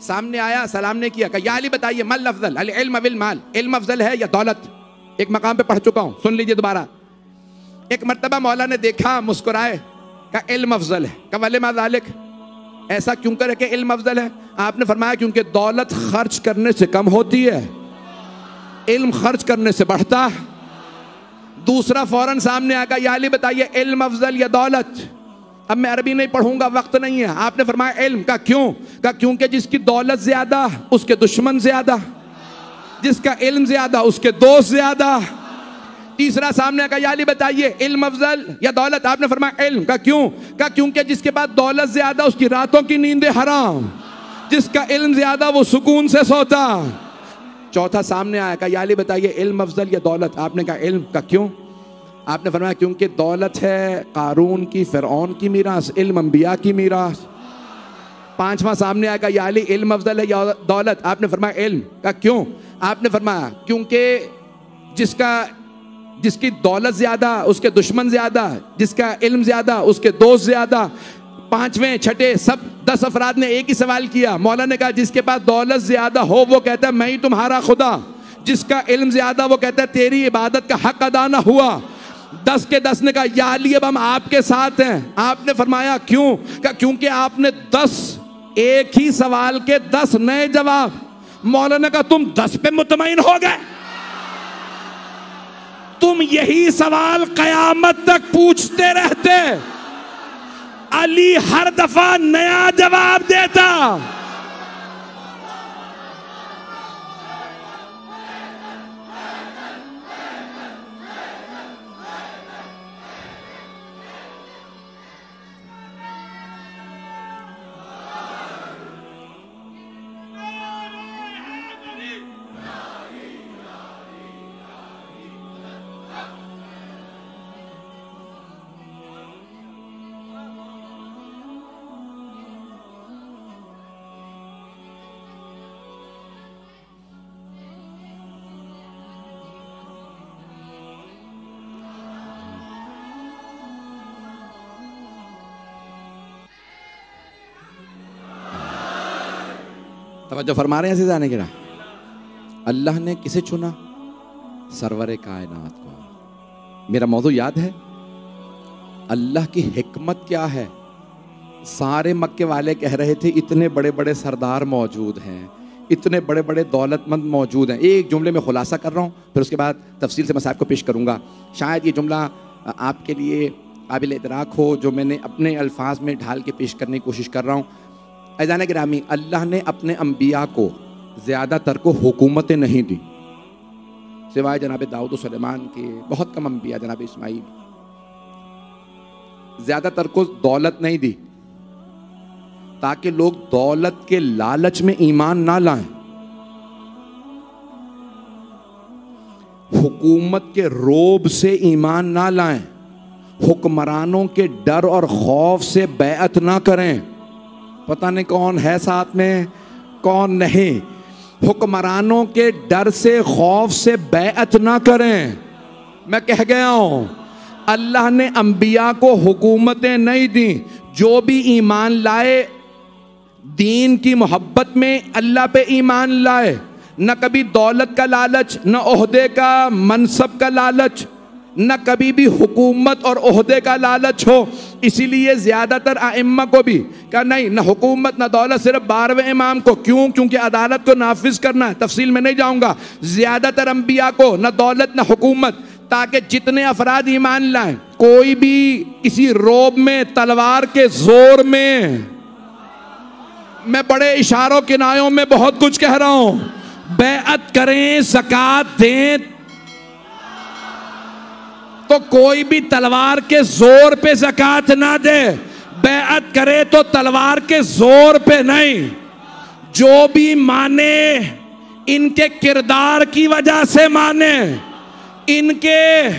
सामने आया, सलाम ने किया, कहा या अली बताइए मल अफजल, अल इल्म विल माल, इल्म अफजल है या दौलत? एक मकाम पे पढ़ चुका हूं, सुन लीजिए दोबारा। एक मर्तबा मौला ने देखा, मुस्कुराए, कहा इल्म अफजल है। कहा वले मा ज़ालिक, ऐसा क्यों करे कि इल्म अफजल है? आपने फरमाया क्योंकि दौलत खर्च करने से कम होती है, इल्म खर्च करने से बढ़ता है। दूसरा फौरन सामने आकर या अली बताइए इल्म अफजल या दौलत? अब मैं अरबी नहीं पढ़ूंगा, वक्त नहीं है। आपने फरमाया इल्म। का क्यों? का क्योंकि जिसकी दौलत ज्यादा उसके दुश्मन ज्यादा, जिसका इल्म ज्यादा उसके दोस्त ज्यादा। तीसरा सामने आकर या अली बताइए इल्म अफजल या दौलत? आपने फरमाया इल्म। का क्यों? का क्योंकि जिसके पास दौलत ज्यादा उसकी रातों की नींदें हराम, जिसका इल्म ज्यादा वो सुकून से सोता। चौथा सामने आया, कहा या अली बताइए इल्म अफजल या दौलत? आपने कहा इल्म। का क्यों? आपने फरमाया क्योंकि दौलत है कारून की, फिरौन की मीरास, इल्म अंबिया की मीरास। पांचवा सामने आया, कहा या अली इल्म अफजल है या दौलत? आपने फरमाया इल्म। का क्यों? आपने फरमाया क्योंकि जिसकी दौलत ज्यादा उसके दुश्मन ज्यादा, जिसका इल्म ज्यादा उसके दोस्त ज्यादा। पांचवें छठे सब 10 अफराद ने एक ही सवाल किया। मौला ने कहा जिसके पास दौलत ज्यादा हो वो कहता है मैं ही तुम्हारा खुदा, जिसका इल्म ज्यादा वो कहता है तेरी इबादत का हक अदा ना हुआ। 10 के 10 ने कहा या अली अब हम आपके साथ हैं। आपने फरमाया क्यों? कहा क्योंकि आपने 10 एक ही सवाल के 10 नए जवाब। मौला ने कहा तुम 10 पे मुतमईन हो गए, तुम यही सवाल कयामत तक पूछते रहते, अली हर दफा नया जवाब देता। तवज्जो फरमा रहे हैं जाने की ना। अल्लाह ने किसे चुना? सरवरे कायनात को। मेरा मौजू याद है? अल्लाह की हिकमत क्या है? सारे मक्के वाले कह रहे थे इतने बड़े बड़े सरदार मौजूद हैं, इतने बड़े बड़े दौलतमंद मौजूद हैं। एक जुमले में खुलासा कर रहा हूँ, फिर उसके बाद तफसील से मसाइब को पेश करूँगा। शायद ये जुमला आपके लिए काबिल इदराक हो, जो मैंने अपने अल्फाज में ढाल के पेश करने की कोशिश कर रहा हूँ। ऐज़ान गिरामी, अल्लाह ने अपने अम्बिया को ज़्यादातर को हुकूमतें नहीं दी, सिवाय जनाब दाऊद सुलेमान के। बहुत कम अम्बिया, जनाब इस्माइल, ज़्यादातर को दौलत नहीं दी ताकि लोग दौलत के लालच में ईमान ना लाएं, हुकूमत के रोब से ईमान ना लाएं, हुक्मरानों के डर और खौफ से बैअत ना करें। पता नहीं कौन है साथ में कौन नहीं। हुक्मरानों के डर से खौफ से बैअत ना करें। मैं कह गया हूं, अल्लाह ने अंबिया को हुकूमतें नहीं दी। जो भी ईमान लाए दीन की मोहब्बत में अल्लाह पे ईमान लाए, न कभी दौलत का लालच, न ओहदे का मनसब का लालच, न कभी भी हुकूमत और ओहदे का लालच हो। इसीलिए ज्यादातर आइम्मा को भी कहा नहीं, न हुकूमत न दौलत, सिर्फ 12वें इमाम को। क्यों? क्योंकि अदालत को नाफिज करना है। तफसील में नहीं जाऊंगा। ज्यादातर अंबिया को न दौलत न हुकूमत, ताकि जितने अफराद ईमान लाएं, कोई भी किसी रोब में, तलवार के जोर में, मैं बड़े इशारों किनायों में बहुत कुछ कह रहा हूं, बैअत करें, ज़कात दें, तो कोई भी तलवार के जोर पे ज़कात ना दे, बैअत करे तो तलवार के जोर पे नहीं। जो भी माने इनके किरदार की वजह से माने, इनके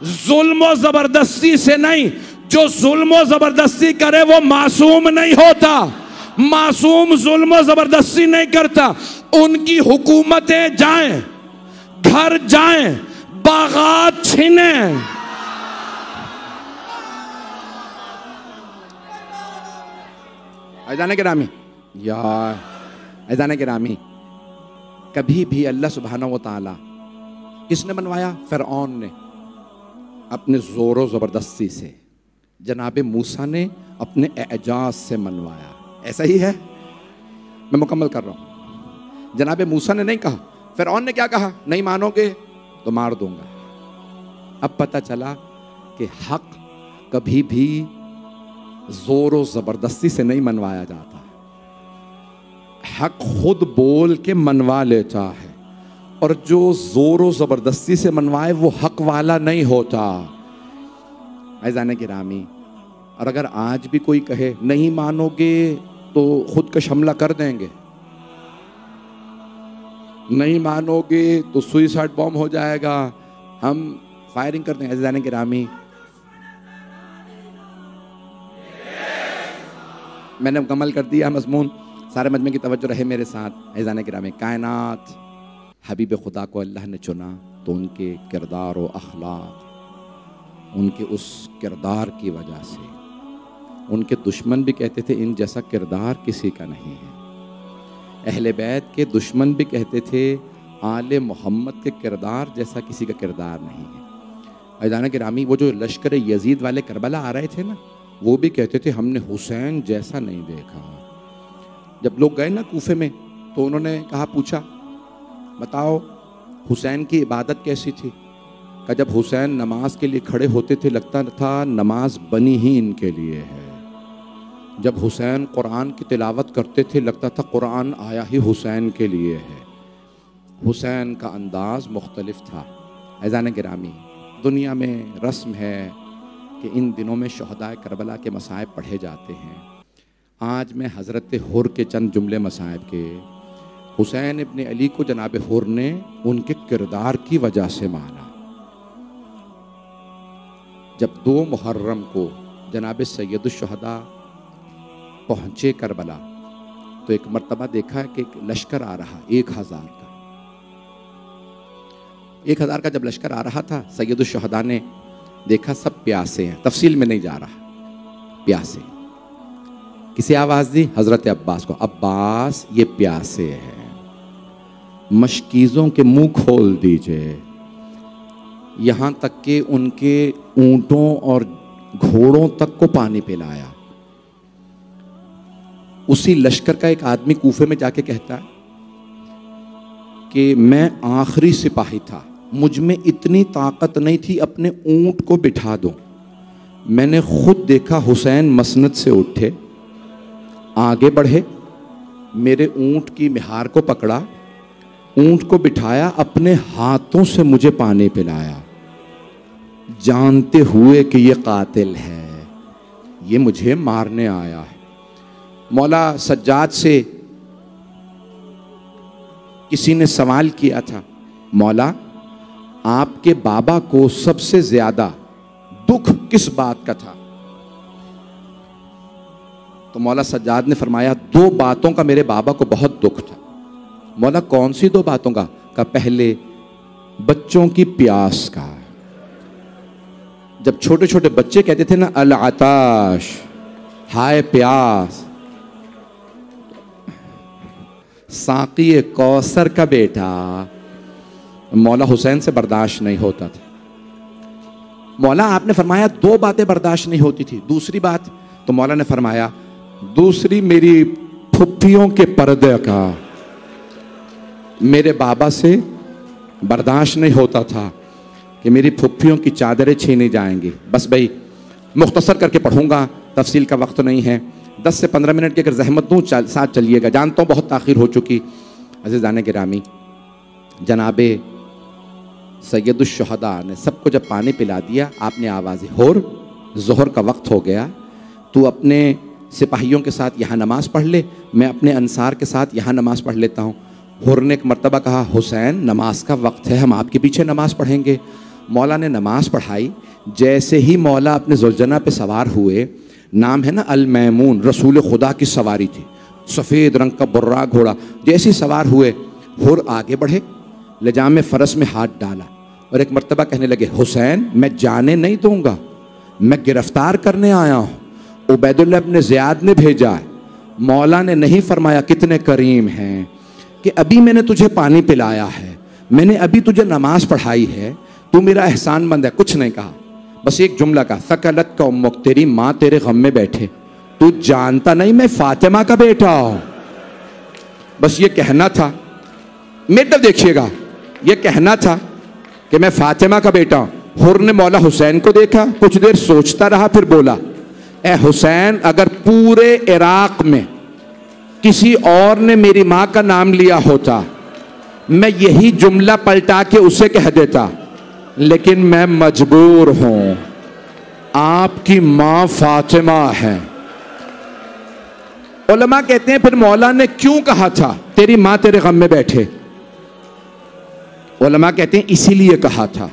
जुल्म और जबरदस्ती से नहीं। जो जुल्म और जबरदस्ती करे वो मासूम नहीं होता। मासूम जुल्म और जबरदस्ती नहीं करता। उनकी हुकूमतें जाएं, घर जाएं, बागात छीने। ऐज़ान गिरामी यार, ऐज़ान गिरामी, कभी भी अल्लाह सुब्हानहू व तआला किसने बनवाया? फ़िरऔन ने अपने ज़ोर ज़बरदस्ती से, जनाब मूसा ने अपने एजाज से मनवाया। ऐसा ही है, मैं मुकम्मल कर रहा हूँ। जनाब मूसा ने नहीं कहा, फ़िरऔन ने क्या कहा? नहीं मानोगे तो मार दूंगा। अब पता चला कि हक कभी भी जोर ज़बरदस्ती से नहीं मनवाया जाता। हक खुद बोल के मनवा लेता है, और जो जोर ज़बरदस्ती से मनवाए वो हक वाला नहीं होता। ऐज़ान गिरामी, और अगर आज भी कोई कहे नहीं मानोगे तो खुद का हमला कर देंगे, नहीं मानोगे तो सुइसाइड बॉम्ब हो जाएगा, हम फायरिंग कर देंगे। ऐज़ान गिरामी, मैंने मुकम्मल कर दिया मज़मून। सारे मजमे की तवज्जो रहे मेरे साथ। ऐज़ान गिरामी, कायनात हबीब खुदा को अल्लाह ने चुना तो उनके किरदार और अखलाक, उनके उस किरदार की वजह से, उनके दुश्मन भी कहते थे इन जैसा किरदार किसी का नहीं है। अहले बैत के दुश्मन भी कहते थे आले मोहम्मद के किरदार जैसा किसी का किरदार नहीं है। ऐज़ान गिरामी, वो जो लश्कर यजीद वाले करबला आ रहे थे ना, वो भी कहते थे हमने हुसैन जैसा नहीं देखा। जब लोग गए ना कूफे में तो उन्होंने कहा, पूछा बताओ हुसैन की इबादत कैसी थी? कि जब हुसैन नमाज के लिए खड़े होते थे लगता था नमाज बनी ही इनके लिए है। जब हुसैन कुरान की तिलावत करते थे लगता था कुरान आया ही हुसैन के लिए है। हुसैन का अंदाज़ मुख्तलिफ था। ऐज़ान गिरामी, दुनिया में रस्म है कि इन दिनों में शहदाए करबला के मसाइब पढ़े जाते हैं। आज मैं हज़रत हुर के चंद जुमले मसाइब के, हुसैन इब्न अली को जनाब हुर ने उनके किरदार की वजह से माना। जब 2 मुहर्रम को जनाब सैयदुश्शहदा पहुँचे करबला तो एक मर्तबा देखा कि एक लश्कर आ रहा 1000 का। 1000 का जब लश्कर आ रहा था, सैयदुश्शहदा ने देखा सब प्यासे हैं। तफसील में नहीं जा रहा, प्यासे। किसे आवाज़ दी? हज़रत अब्बास को। अब्बास ये प्यासे हैं, मशकीज़ों के मुंह खोल दीजिए। यहाँ तक कि उनके ऊँटों और घोड़ों तक को पानी पिलाया। उसी लश्कर का एक आदमी कूफे में जाके कहता है कि मैं आखिरी सिपाही था, मुझ में इतनी ताकत नहीं थी अपने ऊँट को बिठा दूं। मैंने खुद देखा हुसैन मसनद से उठे, आगे बढ़े, मेरे ऊँट की मिहार को पकड़ा, ऊँट को बिठाया, अपने हाथों से मुझे पानी पिलाया, जानते हुए कि ये कातिल है, ये मुझे मारने आया है। मौला सज्जाद से किसी ने सवाल किया था, मौला आपके बाबा को सबसे ज्यादा दुख किस बात का था? तो मौला सज्जाद ने फरमाया 2 बातों का मेरे बाबा को बहुत दुख था। मौला कौन सी 2 बातों का? पहले बच्चों की प्यास का। जब छोटे छोटे बच्चे कहते थे ना अल आताश, हाय प्यास, साकी कौसर का बेटा, मौला हुसैन से बर्दाश्त नहीं होता था। मौला आपने फरमाया 2 बातें बर्दाश्त नहीं होती थी। दूसरी बात? तो मौला ने फरमाया दूसरी मेरी फुफ्फियों के पर्दे का। मेरे बाबा से बर्दाश्त नहीं होता था कि मेरी फुफ्फियों की चादरें छीनी जाएंगी। बस भाई मुख्तसर करके पढ़ूंगा, तफसील का वक्त नहीं है। 10 से 15 मिनट की अगर जहमत दूँ साथ चलिएगा, जानता हूँ बहुत ताख़ीर हो चुकी। अज़ीज़ान गिरामी, जनाबे सैयदुश्शुहदा ने सबको जब पानी पिला दिया, आपने आवाज़, होर ज़ोहर का वक्त हो गया, तू अपने सिपाहियों के साथ यहाँ नमाज़ पढ़ ले, मैं अपने अंसार के साथ यहाँ नमाज़ पढ़ लेता हूँ। हुर ने एक मर्तबा कहा, हुसैन नमाज का वक्त है, हम आपके पीछे नमाज पढ़ेंगे। मौला ने नमाज पढ़ाई। जैसे ही मौला अपने जुलझना पे सवार हुए, नाम है ना अल मैमून, रसूल खुदा की सवारी थी, सफ़ेद रंग का बुर्रा घोड़ा, जैसे ही सवार हुए हुर आगे बढ़े, लजाम फ़रस में हाथ डाला और एक मर्तबा कहने लगे, हुसैन मैं जाने नहीं दूंगा, मैं गिरफ्तार करने आया हूँ, उबैदुल्लाह इब्न ज़ियाद ने भेजा है। मौला ने नहीं फरमाया कितने करीम हैं कि अभी मैंने तुझे पानी पिलाया है, मैंने अभी तुझे नमाज पढ़ाई है, तू मेरा एहसानमंद है, कुछ नहीं कहा। बस एक जुमला का, सकलत का उम्मुक, तेरी माँ तेरे गम में बैठे, तू जानता नहीं मैं फातिमा का बेटा हूं। बस ये कहना था, मेरे तरफ देखिएगा, ये कहना था कि मैं फातिमा का बेटा हूं। हुर ने मौला हुसैन को देखा, कुछ देर सोचता रहा, फिर बोला, ए हुसैन, अगर पूरे इराक में किसी और ने मेरी माँ का नाम लिया होता, मैं यही जुमला पलटा के उसे कह देता, लेकिन मैं मजबूर हूं, आपकी माँ फातिमा है। उलमा कहते हैं फिर मौला ने क्यों कहा था तेरी माँ तेरे गम में बैठे? उलमा कहते हैं इसीलिए कहा था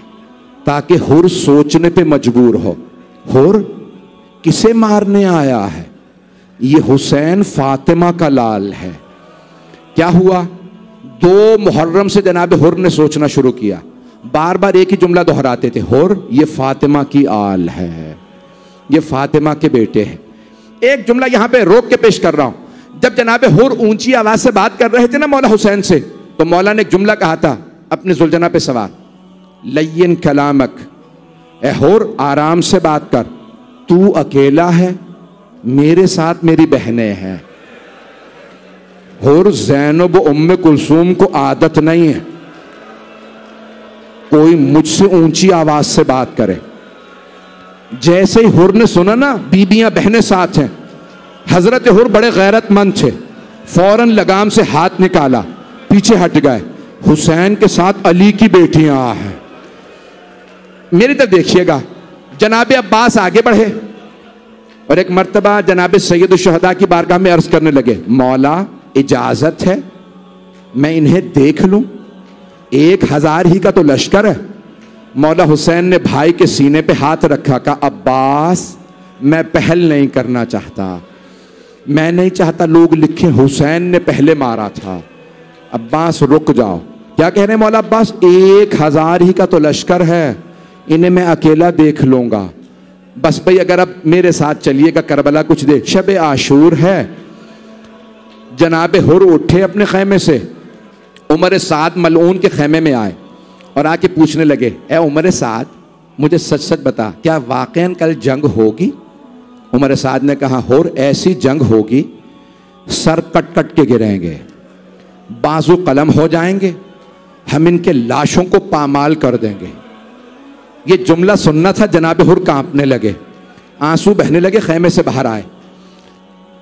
ताकि हुर सोचने पे मजबूर हो, हुर किसे मारने आया है? ये हुसैन फातिमा का लाल है। क्या हुआ? 2 मुहर्रम से जनाब हुर ने सोचना शुरू किया, बार बार एक ही जुमला दोहराते थे, हुर ये फातिमा की आल है, ये फातिमा के बेटे हैं। एक जुमला यहां पे रोक के पेश कर रहा हूं। जब जनाब हुर ऊंची आवाज से बात कर रहे थे ना मौला हुसैन से, तो मौला ने एक जुमला कहा था अपने जुलझना पे सवार, लय्यन कलामक, ए हुर आराम से बात कर, तू अकेला है, मेरे साथ मेरी बहनें हैं। हुर ज़ैनब उम्मे कुलसूम को आदत नहीं है कोई मुझसे ऊंची आवाज से बात करे। जैसे ही हुर ने सुना ना बीबियां बहनें साथ हैं, हजरत हुर बड़े गैरतमंद थे, फौरन लगाम से हाथ निकाला, पीछे हट गए। हुसैन के साथ अली की बेटियां हैं। मेरी तरफ देखिएगा, जनाब अब्बास आगे बढ़े और एक मर्तबा जनाब सैयदुश्शुहदा की बारगाह में अर्ज करने लगे, मौला इजाजत है मैं इन्हें देख लूं? 1000 ही का तो लश्कर है। मौला हुसैन ने भाई के सीने पे हाथ रखा, कहा अब्बास मैं पहल नहीं करना चाहता, मैं नहीं चाहता लोग लिखें हुसैन ने पहले मारा था। अब्बास रुक जाओ। क्या कह रहे हैं मौला अब्बास? 1000 ही का तो लश्कर है, इन्हें मैं अकेला देख लूंगा। बस भाई अगर अब मेरे साथ चलिएगा करबला कुछ देर, शब आशूर है। जनाब हुर उठे अपने खैमे से, उमर साद मलऊन के खैमे में आए और आके पूछने लगे, ए उमर साद मुझे सच सच बता, क्या वाकईन कल जंग होगी? उमर साद ने कहा, हुर ऐसी जंग होगी सर कट कट के गिरेंगे, बाजू कलम हो जाएंगे, हम इनके लाशों को पामाल कर देंगे। ये जुमला सुनना था, जनाब हुर कांपने लगे, आंसू बहने लगे, खैमे से बाहर आए,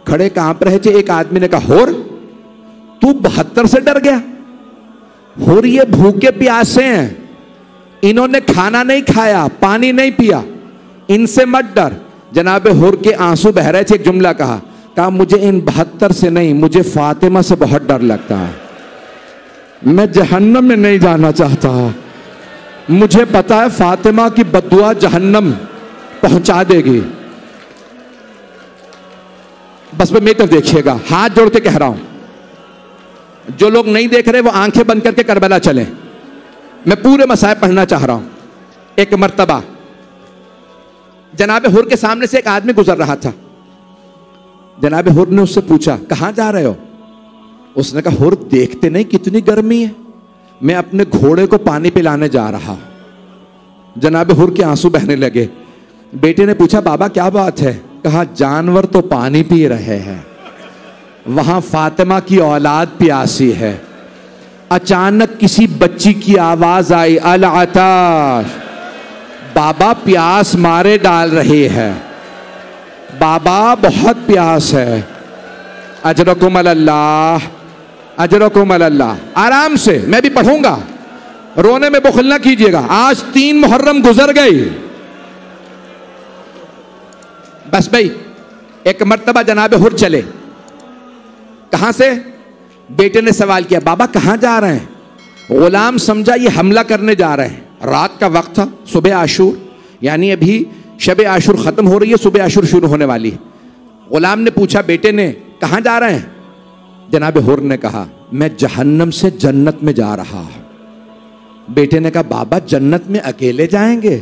खड़े कांप रहे थे। एक आदमी ने कहा, हुर तू 72 से डर गया? हुर ये भूखे प्यासे हैं, इन्होंने खाना नहीं खाया, पानी नहीं पिया, इनसे मत डर। जनाब हुर के आंसू बह रहे थे। एक जुमला कहा मुझे इन 72 से नहीं, मुझे फातिमा से बहुत डर लगता है, मैं जहन्नम में नहीं जाना चाहता, मुझे पता है फातिमा की बद्दुआ जहन्नम पहुंचा देगी। बस मेरी तरफ देखिएगा, हाथ जोड़ के कह रहा हूं, जो लोग नहीं देख रहे वो आंखें बंद करके करबला चले, मैं पूरे मसाइब पढ़ना चाह रहा हूं। एक मर्तबा जनाब हुर के सामने से एक आदमी गुजर रहा था। जनाब हुर ने उससे पूछा, कहां जा रहे हो? उसने कहा, हुर देखते नहीं कितनी गर्मी है, मैं अपने घोड़े को पानी पिलाने जा रहा हूं। जनाब हुर के आंसू बहने लगे। बेटे ने पूछा, बाबा क्या बात है? कहा, जानवर तो पानी पी रहे हैं, वहां फातिमा की औलाद प्यासी है। अचानक किसी बच्ची की आवाज आई, अल आताश, बाबा प्यास मारे डाल रही है, बाबा बहुत प्यास है। अजरकुम अल्लाह, अजरकुम अल्लाह। आराम से, मैं भी पढ़ूंगा। रोने में बुखल ना कीजिएगा। आज 3 मुहर्रम गुजर गई। बस भाई एक मर्तबा जनाब हुर चले। कहां से? बेटे ने सवाल किया, बाबा कहां जा रहे हैं? गुलाम समझा ये हमला करने जा रहे हैं। रात का वक्त था, सुबह आशूर, यानी अभी शब आशूर खत्म हो रही है, सुबह आशूर शुरू होने वाली है। गुलाम ने पूछा बेटे ने, कहां जा रहे हैं? जनाब हुर ने कहा, मैं जहन्नम से जन्नत में जा रहा हूं। बेटे ने कहा, बाबा जन्नत में अकेले जाएंगे?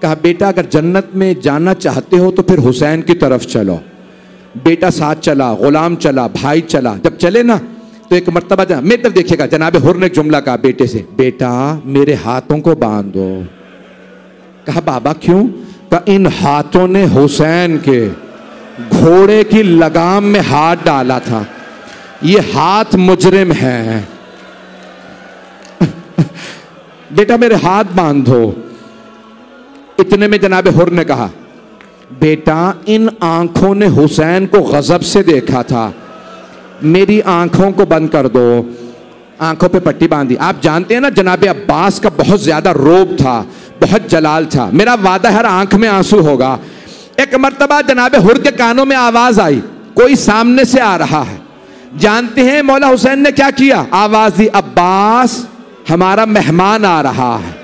कहा, बेटा अगर जन्नत में जाना चाहते हो तो फिर हुसैन की तरफ चलो। बेटा साथ चला, गुलाम चला, भाई चला। जब चले ना तो एक मर्तबा मेरी तरफ देखिएगा, जनाब हुर ने एक जुमला कहा बेटे से, बेटा मेरे हाथों को बांध दो। कहा, बाबा क्यों? कहा, इन हाथों ने हुसैन के घोड़े की लगाम में हाथ डाला था, ये हाथ मुजरिम है। बेटा मेरे हाथ बांधो। इतने में जनाब हुर ने कहा, बेटा इन आंखों ने हुसैन को गजब से देखा था, मेरी आंखों को बंद कर दो। आंखों पे पट्टी बांधी। आप जानते हैं ना जनाब अब्बास का बहुत ज्यादा रोब था, बहुत जलाल था। मेरा वादा हर आंख में आंसू होगा। एक मर्तबा जनाब हुर के कानों में आवाज आई, कोई सामने से आ रहा है। जानते हैं मौला हुसैन ने क्या किया? आवाज दी, अब्बास हमारा मेहमान आ रहा है,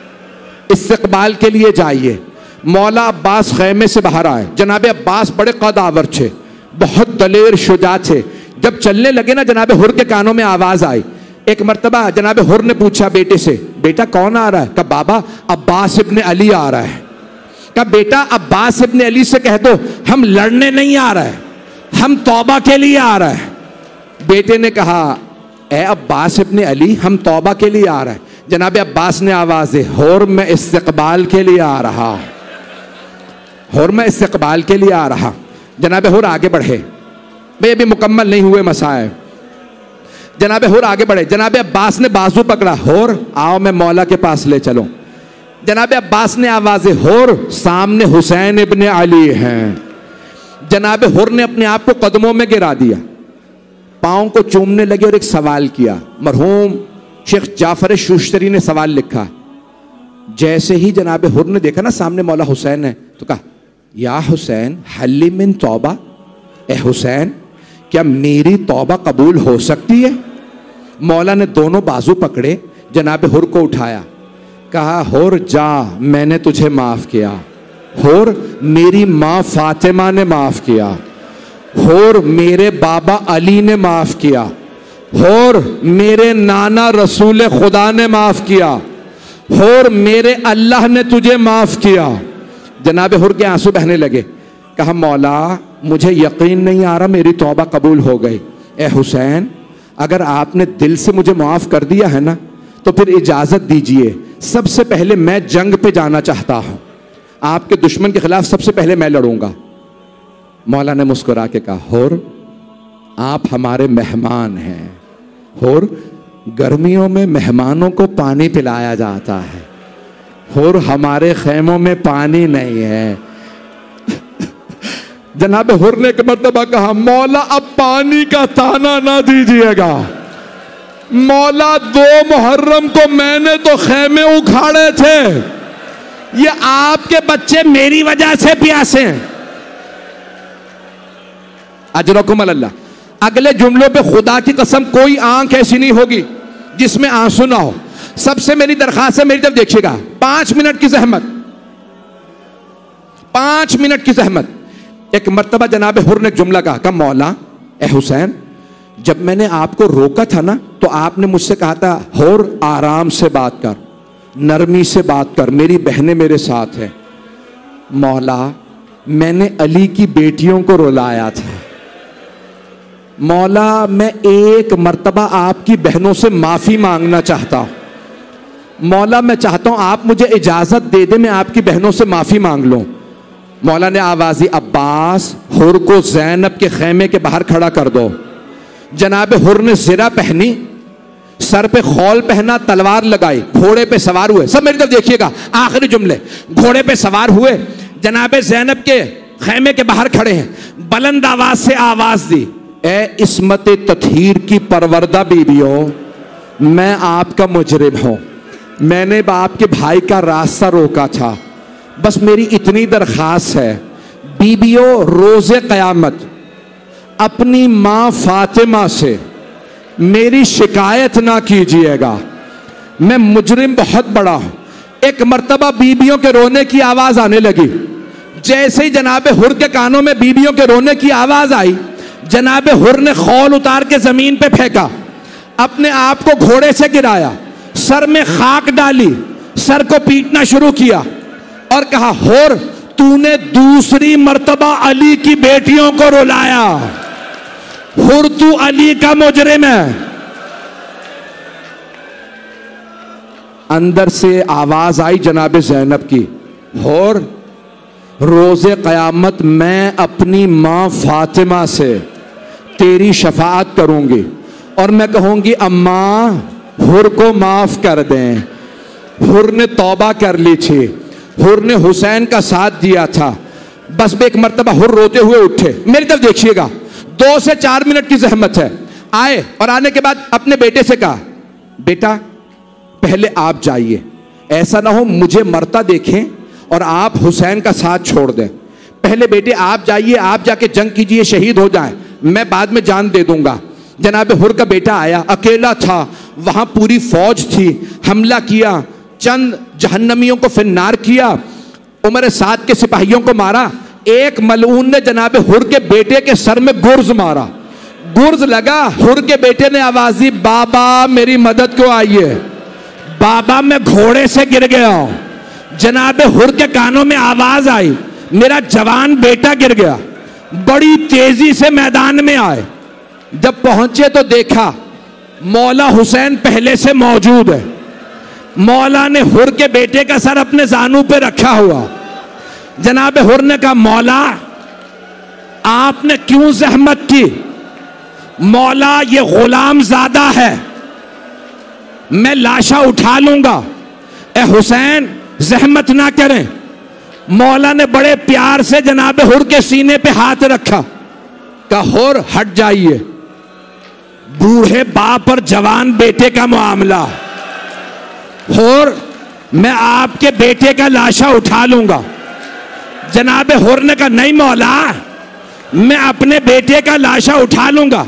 इस्तकबाल के लिए जाइए। मौला अब्बास खैमे से बाहर आए। जनाब अब्बास बड़े कदावर थे, बहुत दलेर शुजा थे। जब चलने लगे ना जनाब हुर के कानों में आवाज आई। एक मर्तबा जनाब हुर ने पूछा बेटे से, बेटा कौन आ रहा है? कहा, बाबा अब्बास इब्ने अली आ रहा है। कहा, बेटा अब्बास इब्ने अली से कह दो हम लड़ने नहीं आ रहे, हम तौबा के लिए आ रहे हैं। बेटे ने कहा, ए अब्बास इब्ने अली, हम तौबा के लिए आ रहे हैं। जनाब अब्बास ने आवाज दी, हुर मैं इस्तकबाल के लिए आ रहा, हुर मैं इस्तकबाल के लिए आ रहा। जनाब हुर आगे बढ़े। भाई अभी मुकम्मल नहीं हुए मसाए। जनाब हुर आगे बढ़े। जनाब अब्बास ने बाजू पकड़ा, हुर आओ मैं मौला के पास ले चलो। जनाब अब्बास ने आवाज दी, हुर सामने हुसैन इब्ने अली हैं। जनाब हुर ने अपने आप को कदमों में गिरा दिया, पाँव को चूमने लगे और एक सवाल किया। मरहूम शेख जाफर शुश्तरी ने सवाल लिखा। जैसे ही जनाब हुर ने देखा ना सामने मौला हुसैन है तो कहा, या हुसैन हल्ली मिन तौबा, ए हुसैन क्या मेरी तौबा कबूल हो सकती है? मौला ने दोनों बाजू पकड़े, जनाब हुर को उठाया, कहा, हुर जा मैंने तुझे माफ किया। हुर मेरी माँ फातिमा ने माफ किया। हुर मेरे बाबा अली ने माफ किया। हुर मेरे नाना रसूल खुदा ने माफ किया। हुर मेरे अल्लाह ने तुझे माफ किया। जनाब हुर के आंसू बहने लगे। कहा, मौला मुझे यकीन नहीं आ रहा मेरी तौबा कबूल हो गई। ए हुसैन अगर आपने दिल से मुझे माफ कर दिया है ना तो फिर इजाजत दीजिए, सबसे पहले मैं जंग पे जाना चाहता हूं, आपके दुश्मन के खिलाफ सबसे पहले मैं लड़ूंगा। मौला ने मुस्कुरा के कहा, हुर आप हमारे मेहमान हैं। हुर गर्मियों में मेहमानों को पानी पिलाया जाता है, हुर हमारे खेमों में पानी नहीं है। जनाब हुर ने एक मर्तबा कहा, मौला अब पानी का ताना ना दीजिएगा। मौला 2 मुहर्रम को मैंने तो खेमे उखाड़े थे, ये आपके बच्चे मेरी वजह से प्यासे हैं। अजरकुम अल्लाह। अगले जुमलों पे खुदा की कसम कोई आंख ऐसी नहीं होगी जिसमें आंसू ना हो। सबसे मेरी दरखास्त है, मेरी तरफ देखिएगा, 5 मिनट की जहमत, 5 मिनट की जहमत। एक मर्तबा जनाब हुर ने एक जुमला कहा, मौला ए हुसैन जब मैंने आपको रोका था ना तो आपने मुझसे कहा था, हुर आराम से बात कर, नरमी से बात कर, मेरी बहनें मेरे साथ हैं। मौला मैंने अली की बेटियों को रुलाया था। मौला मैं एक मर्तबा आपकी बहनों से माफी मांगना चाहता हूं। मौला मैं चाहता हूं आप मुझे इजाजत दे दे, मैं आपकी बहनों से माफी मांग लूं। मौला ने आवाज दी, अब्बास हुर को ज़ैनब के खेमे के बाहर खड़ा कर दो। जनाब हुर ने ज़िरा पहनी, सर पे खौल पहना, तलवार लगाई, घोड़े पे सवार हुए। सब मेरी तरफ देखिएगा, आखिरी जुमले। घोड़े पे सवार हुए, जनाब ज़ैनब के खेमे के बाहर खड़े हैं। बुलंद आवाज से आवाज दी, ए इस्मत ततहीर की परवरदा बीबियों, मैं आपका मुजरिम हूं, मैंने आपके भाई का रास्ता रोका था। बस मेरी इतनी दरखास्त है, बीबियों, रोज़े क़यामत अपनी माँ फातिमा से मेरी शिकायत ना कीजिएगा, मैं मुजरिम बहुत बड़ा हूं। एक मर्तबा बीबियों के रोने की आवाज आने लगी। जैसे ही जनाब हुर के कानों में बीबियों के रोने की आवाज आई, जनाब हुर ने खौल उतार के जमीन पे फेंका, अपने आप को घोड़े से गिराया, सर में खाक डाली, सर को पीटना शुरू किया और कहा, हुर तूने दूसरी मर्तबा अली की बेटियों को रुलाया, हुर तू अली का मुजरिम है। अंदर से आवाज आई जनाब ज़ैनब की, हुर रोज़े क़यामत मैं अपनी माँ फातिमा से तेरी शफाअत करूंगी और मैं कहूंगी, अम्मा हुर को माफ कर दें। हुर ने तौबा कर ली थी, हुर ने हुसैन का साथ दिया था। बस एक मर्तबा हुर रोते हुए उठे, मेरी तरफ देखिएगा, 2 से 4 मिनट की जहमत है। आए और आने के बाद अपने बेटे से कहा, बेटा पहले आप जाइए, ऐसा ना हो मुझे मरता देखें और आप हुसैन का साथ छोड़ दें। पहले बेटे आप जाइए, आप जाके जंग कीजिए, शहीद हो जाएं, मैं बाद में जान दे दूंगा। जनाब हुर का बेटा आया, अकेला था, वहां पूरी फौज थी, हमला किया, चंद जहन्नमियों को फिन्नार किया, उमर साद के सिपाहियों को मारा। एक मलऊन ने जनाब हुर के बेटे के सर में गुर्ज मारा, गुर्ज लगा, हुर के बेटे ने आवाज दी, बाबा मेरी मदद को आइए। बाबा मैं घोड़े से गिर गया हूं। जनाब हुर के कानों में आवाज आई, मेरा जवान बेटा गिर गया। बड़ी तेजी से मैदान में आए, जब पहुंचे तो देखा मौला हुसैन पहले से मौजूद है। मौला ने हुर के बेटे का सर अपने जानू पे रखा हुआ। जनाब हुर ने कहा, मौला आपने क्यों जहमत की? मौला ये गुलाम ज़ादा है, मैं लाशा उठा लूंगा, ए हुसैन जहमत ना करें। मौला ने बड़े प्यार से जनाब हुर के सीने पे हाथ रखा, कहा हुर हट जाइए, बूढ़े बाप और जवान बेटे का मामला, हुर मैं आपके बेटे का लाशा उठा लूंगा। जनाब हुर ने कहा, नहीं मौला मैं अपने बेटे का लाशा उठा लूंगा।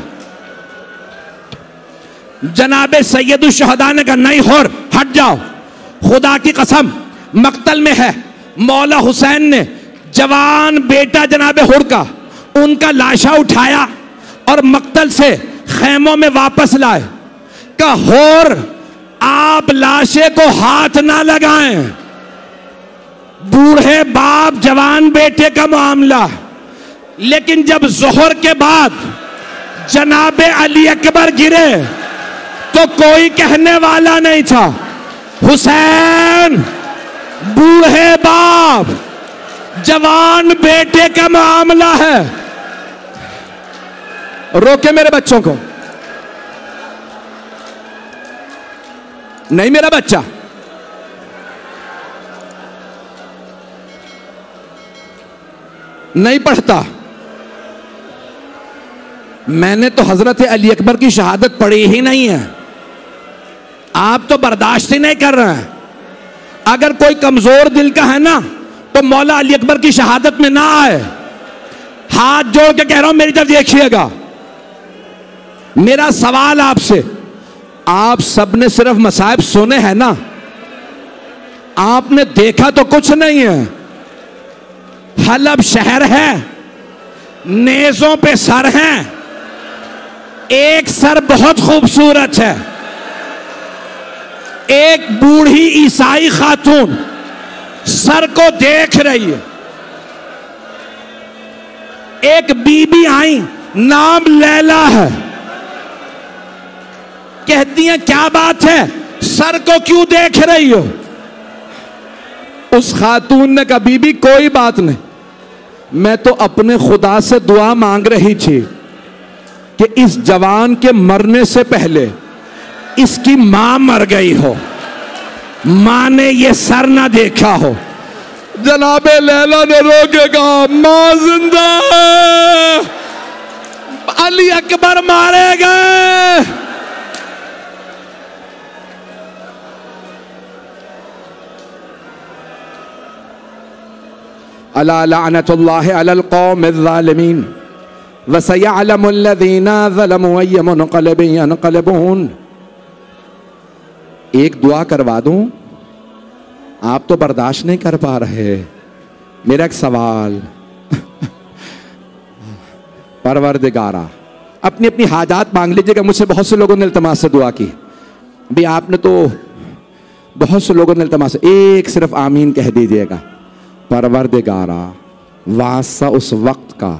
जनाब सैयदुल शुहदा ने कहा, नहीं हुर हट जाओ, खुदा की कसम मक्तल में है। मौला हुसैन ने जवान बेटा जनाब हुर का, उनका लाशा उठाया और मक्तल से खेमों में वापस लाए। कहा हुर आप लाशे को हाथ ना लगाएं, बूढ़े बाप जवान बेटे का मामला। लेकिन जब जोहर के बाद जनाब अली अकबर गिरे तो कोई कहने वाला नहीं था, हुसैन बूढ़े बाप जवान बेटे का मामला है। रोके मेरे बच्चों को, नहीं मेरा बच्चा, नहीं पढ़ता। मैंने तो हजरत अली अकबर की शहादत पढ़ी ही नहीं है, आप तो बर्दाश्त ही नहीं कर रहे हैं। अगर कोई कमजोर दिल का है ना तो मौला अली अकबर की शहादत में ना आए। हाथ जोड़ के कह रहा हूं, मेरी तरफ देखिएगा। मेरा सवाल आपसे, आप सबने सिर्फ मसाइब सुने हैं ना, आपने देखा तो कुछ नहीं है। हलब शहर है, नेज़ों पे सर हैं, एक सर बहुत खूबसूरत है, एक बूढ़ी ईसाई खातून सर को देख रही है। एक बीबी आई, नाम लैला है, कहती है क्या बात है, सर को क्यों देख रही हो? उस खातून ने कहा, बीबी कोई बात नहीं, मैं तो अपने खुदा से दुआ मांग रही थी कि इस जवान के मरने से पहले इसकी मां मर गई हो, मां ने ये सर ना देखा हो। जनाबे लैला ने रोके कहा, मां जिंदा है, अली अकबर मारे गए। अला लअनतुल्लाहि अलल कौमिज़्ज़ालिमीन व सयअलमुल्लज़ीना ज़लमू अय्य मुनक़लिबिन यनक़लिबून। एक दुआ करवा दूं, आप तो बर्दाश्त नहीं कर पा रहे। मेरा एक सवाल, परवरदिगारा, अपनी अपनी हाजात मांग लीजिएगा। मुझसे बहुत से लोगों ने इल्तिमास से दुआ की, भी आपने तो बहुत से लोगों ने इल्तिमास से, एक सिर्फ आमीन कह दीजिएगा। परवरदिगारा, वास्ता उस वक्त का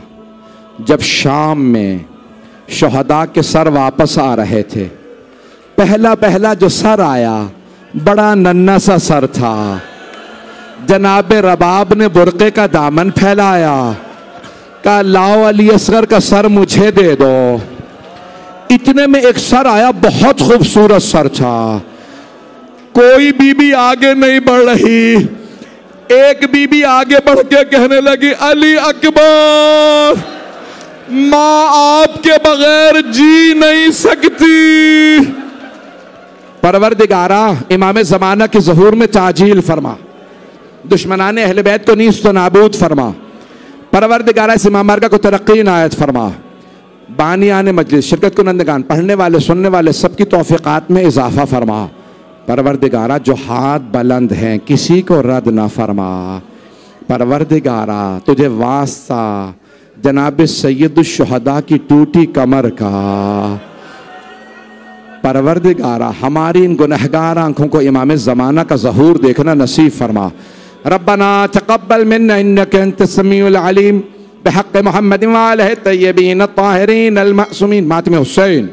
जब शाम में शहदा के सर वापस आ रहे थे, पहला पहला जो सर आया बड़ा नन्हा सा सर था। जनाब रबाब ने बुरके का दामन फैलाया, कहा लाओ अली असगर का सर मुझे दे दो। इतने में एक सर आया, बहुत खूबसूरत सर था। कोई बीबी आगे नहीं बढ़ रही, एक बीबी आगे बढ़ के कहने लगी, अली अकबर, मां आपके बगैर जी नहीं सकती। परवरदिगारा, इमाम ज़माना के ज़हूर में ताजील फरमा, दुश्मनान अहले बैत को नीस्त नाबूद फरमा। परवरदिगारा, इस इमाम बारगाह को तरक्की इनायत फरमा। बानियाने मजलिस, शिरकत कुनंदगान, पढ़ने वाले सुनने वाले सबकी तौफीकात में इजाफा फरमा। परवरदिगारा, जो हाथ बुलंद हैं किसी को रद्द ना फरमा। परवरदिगारा, तुझे वास्ता जनाब सैयदुश शुहदा की टूटी कमर का। परवरदिगारा, हमारी इन गुनहगार आंखों को इमाम ज़माना का ज़हूर देखना नसीब फरमा। रब्बना तक़ब्बल मिन्ना इन्नका अंतस समीउल अलीम बिहक़्क़ि मुहम्मद व आलिहि तय्यबीन अत्ताहिरीन अल मासूमीन। मातम हुसैन।